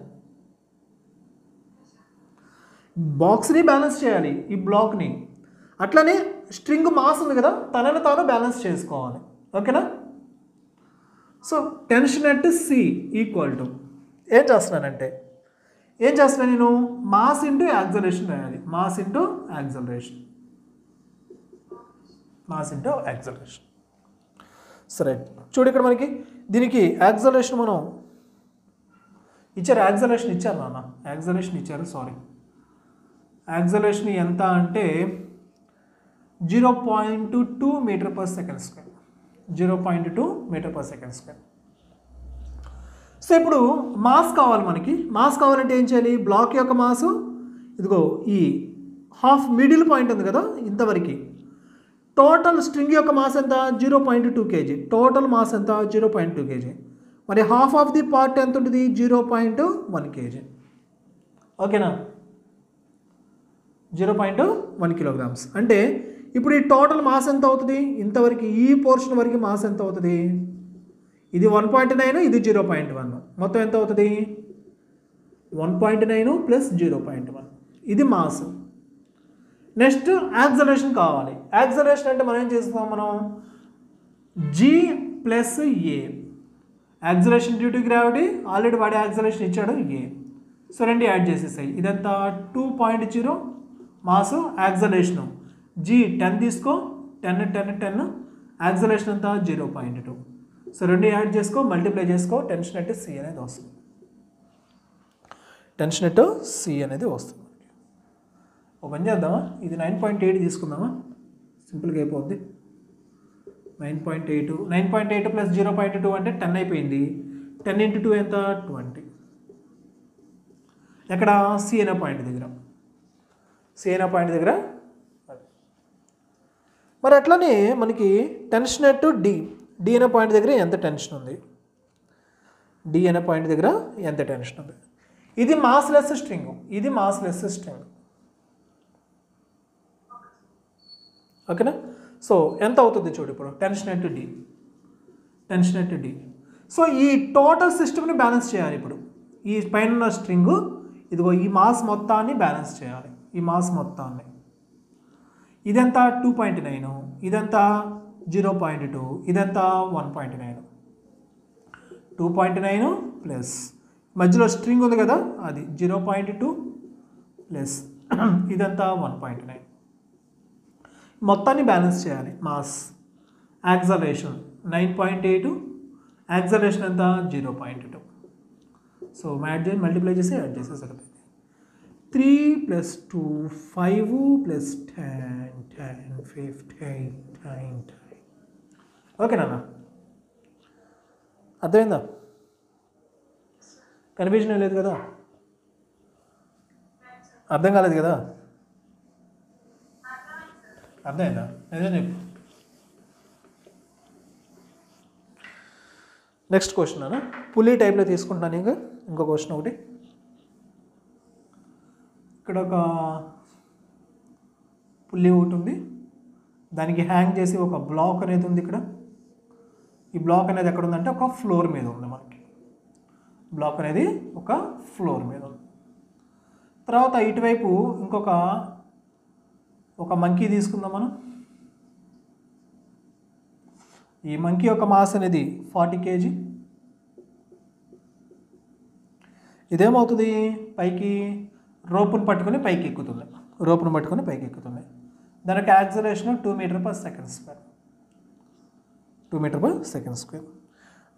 బాక్స్ని బ్యాలెన్స్ చేయాలి, ఈ బ్లాక్ని. అట్లనే స్ట్రింగ్ మాస్ ఉంది కదా, తనని తాను బ్యాలెన్స్ చేసుకోవాలి. ఓకేనా? So tension at C equal to ఏం చేస్తున్నాను నేను మాస్ ఇంటూ యాక్సలరేషన్ రాయాలి. Mass into acceleration. సరే చూడు, ఇక్కడ మనకి దీనికి యాక్సలరేషన్ మనం ఇచ్చారు. యాక్సలరేషన్ ఇచ్చారు నాన్న, యాక్సలరేషన్ ఇచ్చారు, సారీ. యాక్సలరేషన్ ఎంత అంటే 0.2 m/s². 0.2 m/s². సో ఇప్పుడు మాస్ కావాలి మనకి. మాస్ కావాలంటే ఏం చేయాలి, బ్లాక్ యొక్క మాసు ఇదిగో ఈ హాఫ్ మిడిల్ పాయింట్ ఉంది కదా, ఇంతవరకు టోటల్ స్ట్రింగ్ యొక్క మాస్ ఎంత 0.2 kg. టోటల్ మాస్ ఎంత 0.2 kg. మరి హాఫ్ ఆఫ్ ది పార్ట్ ఎంత ఉంటుంది 0.1 kg. ఓకేనా, 0.1 కిలోగ్రామ్స్. అంటే ఇప్పుడు ఈ టోటల్ మాస్ ఎంత అవుతుంది, ఇంతవరకు ఈ పోర్షన్ వరకు మాస్ ఎంత అవుతుంది, ఇది 1.9, ఇది 0.1, మొత్తం ఎంత అవుతుంది 1.9 ప్లస్ 0.1, ఇది మాస్. నెక్స్ట్ యాక్సలరేషన్ కావాలి. యాక్సలరేషన్ అంటే మనం ఏం చేస్తాం, మనం G plus A. Acceleration due to gravity already వాడే యాక్సిలరేషన్ ఇచ్చాడు ఏ. సో రెండు యాడ్ చేసేసాయి. ఇదంతా 2.0 మాస్ యాక్సిలరేషను. జీ 10 తీసుకో, 10 యాక్సిలరేషన్ అంతా 0.2. సో రెండు యాడ్ చేసుకో, మల్టిప్లై చేసుకో, టెన్షన్ ఎట్ సి అనేది వస్తుంది. టెన్షన్ ఎట్ సి అనేది వస్తుంది. ఒక పని చేద్దామా, ఇది 9.8 తీసుకుందామా, సింపుల్గా అయిపోద్ది. 9.8 ప్లస్ 0.2 అంటే 10 అయిపోయింది. 10 × 2 ఎంత 20. ఎక్కడ సి అనే పాయింట్ దగ్గర, సి అనే పాయింట్ దగ్గర. మరి అట్లనే మనకి టెన్షన్ ఎట్ డి, డి అనే పాయింట్ దగ్గర ఎంత టెన్షన్ ఉంది, డి అనే పాయింట్ దగ్గర ఎంత టెన్షన్ ఉంది. ఇది మాస్లెస్ స్ట్రింగ్, ఇది మాస్లెస్ స్ట్రింగ్. ఓకేనా. సో ఎంత అవుతుంది చూడు ఇప్పుడు tension at D, tension at D. So ఈ టోటల్ సిస్టమ్ని బ్యాలెన్స్ చేయాలి. ఇప్పుడు ఈ పైన ఉన్న స్ట్రింగ్ ఇదిగో ఈ మాస్ మొత్తాన్ని బ్యాలెన్స్ చేయాలి, ఈ మాస్ మొత్తాన్ని. ఇదంతా 2.9, ఇదంతా 0.2, ఇదంతా 1.9. 2.9 ప్లస్ మధ్యలో స్ట్రింగ్ ఉంది కదా అది 0.2 ప్లస్ ఇదంతా 1.9. మొత్తాన్ని బ్యాలెన్స్ చేయాలి. మాస్ యాక్సలరేషన్ 9.8, యాక్సలరేషన్ ఎంత 0.2. సో మల్టిప్లై చేసి యాడ్ చేసే సరిపోయింది. 3 + 2 5 + 10 10 15 10. ఓకే నాన్న, అర్థమైందా? కన్ఫ్యూజన్ లేదు కదా, అర్థం కాలేదు కదా, అర్థమైందా? నిజం చెప్పు. నెక్స్ట్ క్వశ్చన్ అన్న పుల్లీ టైప్లో తీసుకుంటున్నాను. ఇంకో క్వశ్చన్ ఒకటి. ఇక్కడ ఒక పుల్లీ ఒకటి ఉంది, దానికి హ్యాంగ్ చేసి ఒక బ్లాక్ అనేది ఉంది. ఇక్కడ ఈ బ్లాక్ అనేది ఎక్కడ ఉందంటే ఒక ఫ్లోర్ మీద ఉంది. మనకి బ్లాక్ అనేది ఒక ఫ్లోర్ మీద ఉంది. తర్వాత ఇటువైపు ఒక మంకీ తీసుకుందాం మనం. ఈ మంకీ యొక్క మాస్ అనేది 40 kg. ఇదేమవుతుంది, పైకి రోపును పట్టుకొని పైకి ఎక్కుతుంది, రోపును పట్టుకొని పైకి ఎక్కుతుంది. దానికి యాక్సలరేషన్ 2 m/s², 2 m/s².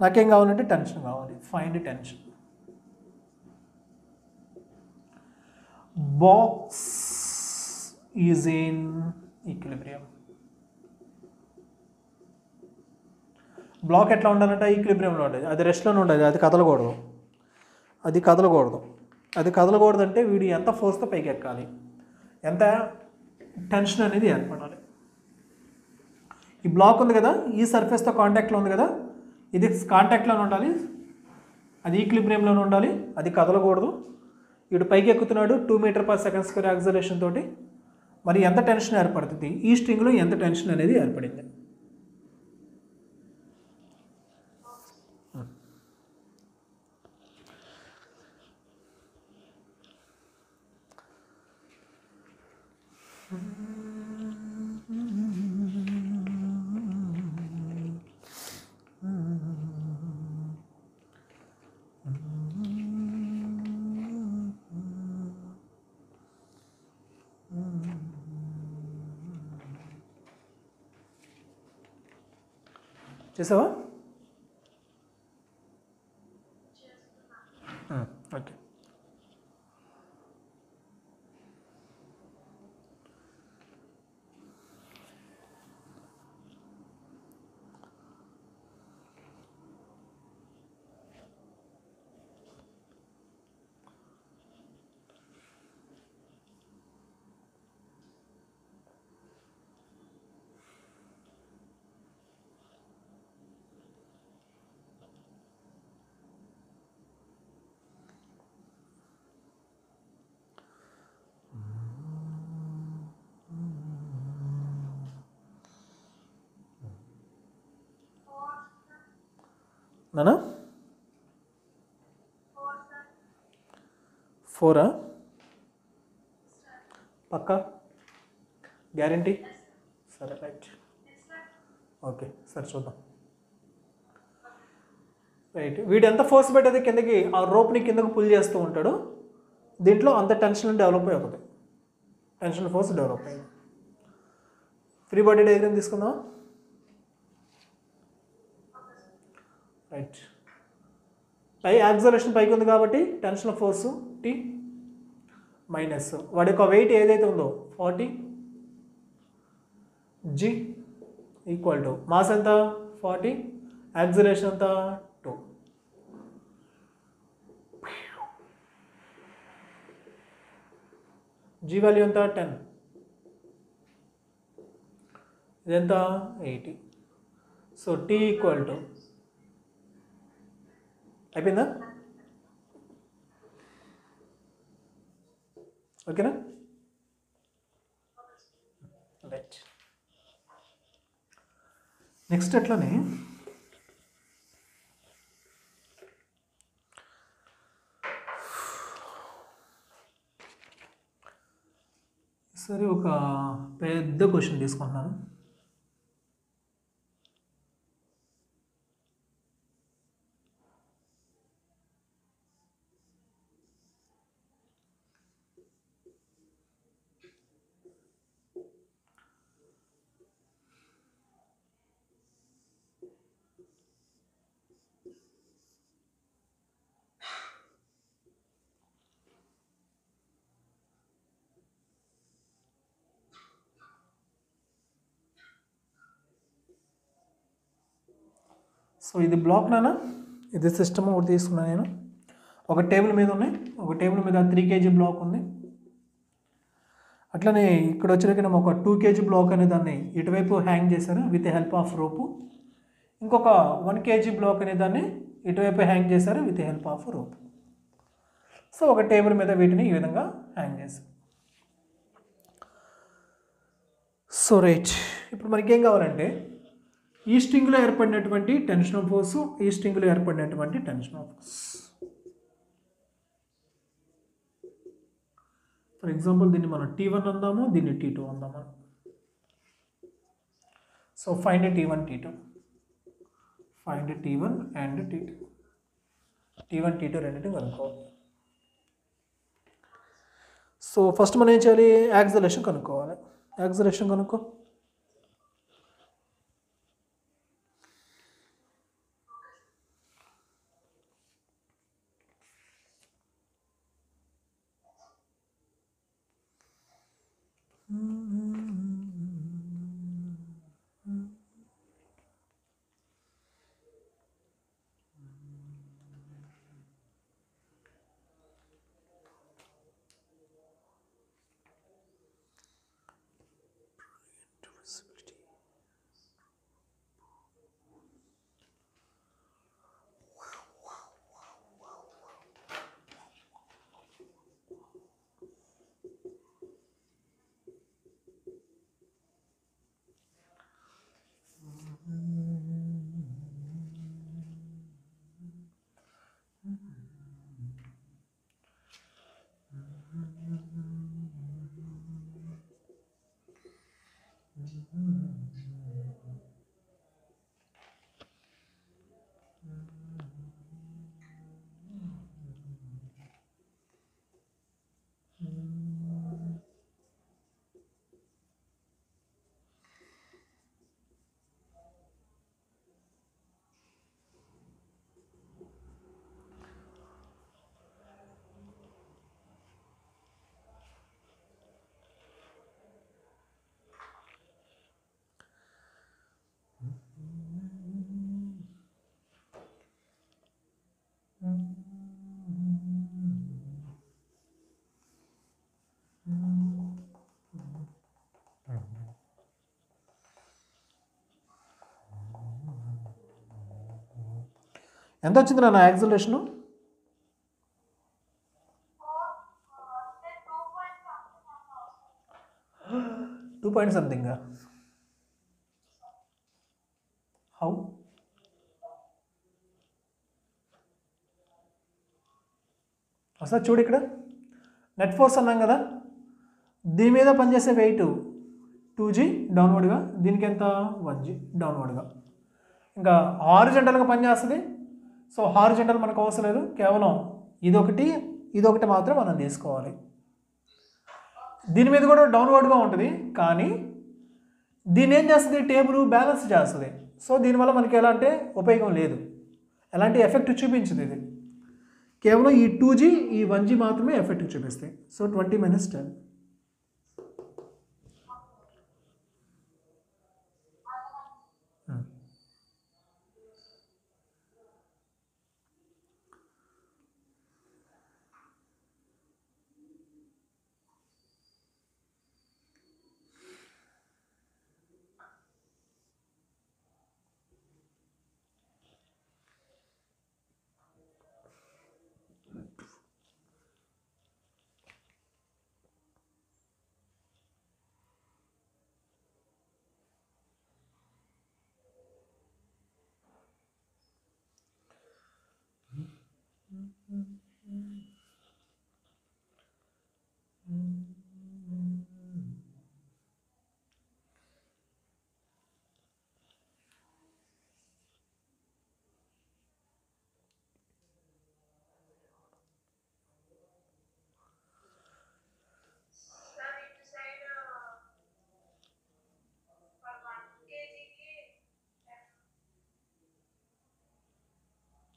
నాకేం కావాలంటే టెన్షన్ కావాలి. Find tension. Box is in equilibrium. Block ఎట్లా ఉండాలంటే ఈక్విలిబ్రియంలో ఉండేది, అది రెస్ట్లోనే ఉండేది, అది కదలకూడదు, అది కదలకూడదు. అది కదలకూడదు అంటే వీడు ఎంత ఫోర్స్తో పైకి ఎక్కాలి, ఎంత టెన్షన్ అనేది ఏర్పడాలి. ఈ బ్లాక్ ఉంది కదా, ఈ సర్ఫేస్తో కాంటాక్ట్లో ఉంది కదా, ఇది కాంటాక్ట్లోనే ఉండాలి, అది ఈక్విలిబ్రియంలోనే ఉండాలి, అది కదలకూడదు. వీడు పైకి ఎక్కుతున్నాడు 2 m/s² యాక్సలరేషన్ తోటి. మరి ఎంత టెన్షన్ ఏర్పడుతుంది, ఈ స్ట్రింగ్లో ఎంత టెన్షన్ అనేది ఏర్పడింది. చేసావా? ఓకే. నానా 4 పక్కా గ్యారంటీ? సరే రైట్. ఓకే సరే చూద్దాం. రైట్. వీడు ఎంత ఫోర్స్ పెట్టేది కిందకి ఆ రోప్ని కిందకి పుల్ చేస్తూ ఉంటాడు, దీంట్లో అంత టెన్షన్ డెవలప్ అయి అవుతుంది, టెన్షన్ ఫోర్స్ డెవలప్ అయ్యింది. ఫ్రీ బాడీ డయాగ్రామ్ తీసుకుందాం. రైట్. పై యాక్సలరేషన్ పైకి ఉంది కాబట్టి టెన్షన్ ఫోర్సు టీ మైనస్ వాడి యొక్క వెయిట్ ఏదైతే ఉందో 40 g ఈక్వల్ టు మాస్ ఎంత 40, యాక్సలరేషన్ ఎంత 2. g వాల్యూ ఎంత 10, ఇదెంత 80. సో t ఈక్వల్ టు అయిపోయిందా? ఓకేనా? రైట్. నెక్స్ట్ ఎట్లనే సరే ఒక పెద్ద క్వశ్చన్ తీసుకుంటున్నాను. సో ఇది బ్లాక్ నానా, ఇది సిస్టమ్ ఒకటి తీసుకున్నాను నేను. ఒక టేబుల్ మీద ఉన్నాయి, ఒక టేబుల్ మీద 3 kg బ్లాక్ ఉంది. అట్లనే ఇక్కడ వచ్చిన ఒక 2 kg బ్లాక్ అనే దాన్ని ఇటువైపు హ్యాంగ్ చేశారు విత్ హెల్ప్ ఆఫ్ రోపు. ఇంకొక 1 kg బ్లాక్ అనే దాన్ని ఇటువైపు హ్యాంగ్ చేశారు with help of rope. So ఒక టేబుల్ మీద వీటిని ఈ విధంగా హ్యాంగ్ చేశారు. సో రైట్, ఇప్పుడు మనకి ఏం కావాలంటే ఈ స్ట్రింగ్లో ఏర్పడినటువంటి టెన్షన్ ఆఫ్ ఫోర్సు, ఈ స్ట్రింగ్లో ఏర్పడినటువంటి tension of force. For example దీన్ని మనం T1 అందాము, దీన్ని T2 అందాము. So find T1 T2, find T1 and T2, T1 T2 రెండింటిని కనుక్కోవాలి. సో ఫస్ట్ మనం ఏం చేయాలి, యాక్సలరేషన్ కనుక్కోవాలి. యాక్సలరేషన్ కనుక్కో. ఎంత వచ్చింది నా యాక్సలరేషను? 2 point something. How? అసలు చూడు ఇక్కడ నెట్ ఫోర్స్ అన్నాం కదా, దీని మీద పనిచేసే వెయిట్ 2g డౌన్వర్డ్గా, దీనికి ఎంత 1g డౌన్వర్డ్గా. ఇంకా హారిజంటల్గా పనిచేస్తుంది సో హారిజంటల్ మనకు అవసరం లేదు, కేవలం ఇదొకటి మాత్రం మనం తీసుకోవాలి. దీని మీద కూడా డౌన్వర్డ్గా ఉంటుంది, కానీ దీన్ని ఏం చేస్తుంది, టేబుల్ బ్యాలెన్స్ చేస్తుంది. సో దీనివల్ల మనకి ఎలాంటి ఉపయోగం లేదు, ఎలాంటి ఎఫెక్ట్ చూపించదు. ఇది కేవలం ఈ 2G ఈ 1G మాత్రమే ఎఫెక్ట్ చూపిస్తాయి. సో 20 - 10.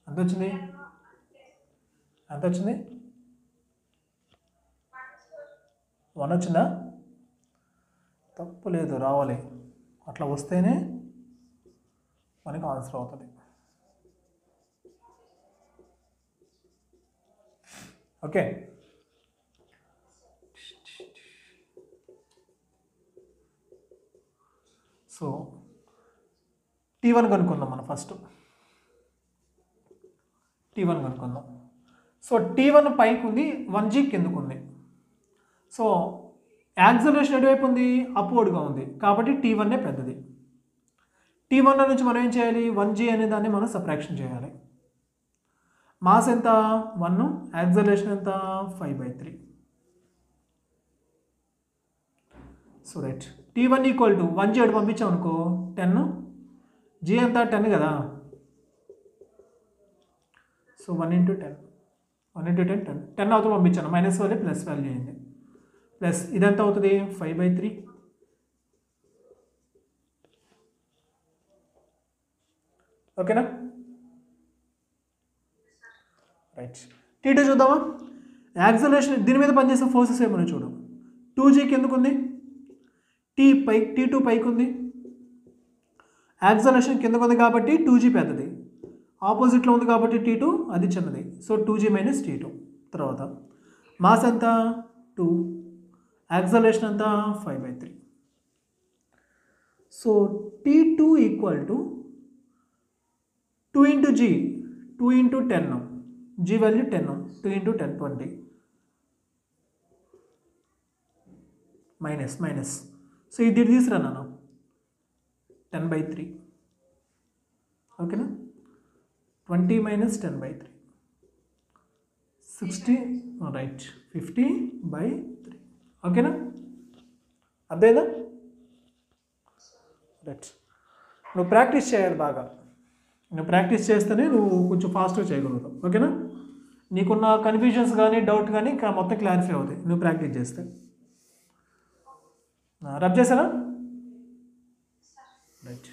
ఎంత వచ్చింది? ఎంత వచ్చింది? 1 వచ్చిందా? తప్పు లేదు, రావాలి. అట్లా వస్తేనే మనకి ఆన్సర్ అవుతుంది. ఓకే, సో T1 కనుక్కుందాం మనం ఫస్ట్. T1 కనుక్కుందాం. సో T1 పైకి ఉంది, 1G కిందకు ఉంది. సో యాక్సలరేషన్ ఎటువైపు ఉంది, అప్వర్డ్గా ఉంది, కాబట్టి T1 పెద్దది. T1 నుంచి మనం ఏం చేయాలి, 1G అనే దాన్ని మనం సబ్ట్రాక్షన్ చేయాలి. మాస్ ఎంత 1, యాక్సలరేషన్ ఎంత 5/3. సో రైట్, T1 = 1G అటు పంపించాం అనుకో 10, G ఎంత 10 కదా. సో 1 × 10, 1 × 10 10, 10 అవుతూ పంపించాను, మైనస్ వాల్యూ ప్లస్ వాల్యూ అయింది. ప్లస్ ఇదంతా అవుతుంది 5/3. ఓకేనా? రైట్, T2 చూద్దామా. యాక్సలరేషన్ దీని మీద పనిచేసే ఫోర్సెస్ ఏమన్నా చూడు. 2G కిందకు ఉంది, T2 పైకి ఉంది. యాక్సలరేషన్ కిందకు ఉంది కాబట్టి 2G పెద్దది, ఆపోజిట్లో ఉంది కాబట్టి T2 అది చిన్నది. So 2G - T2. తర్వాత మాస్ ఎంత 2, యాక్సలరేషన్ ఎంత 5/3. So T2 = 2 × G, 2 × 10, G value 10, 2 × 10 20, minus. So ఇది తీసుకురా నాన్న 10/3. ఓకేనా, 20 - 10/3 60. రైట్, 50/3. ఓకేనా, అర్థమైందా? రైట్, నువ్వు ప్రాక్టీస్ చేయాలి బాగా. నువ్వు ప్రాక్టీస్ చేస్తేనే నువ్వు కొంచెం ఫాస్ట్గా చేయగలుగుతావు. ఓకేనా, నీకున్న కన్ఫ్యూజన్స్ కానీ డౌట్ కానీ మొత్తం క్లారిఫై అవుతాయి నువ్వు ప్రాక్టీస్ చేస్తే. రబ్ చేశానా? రైట్.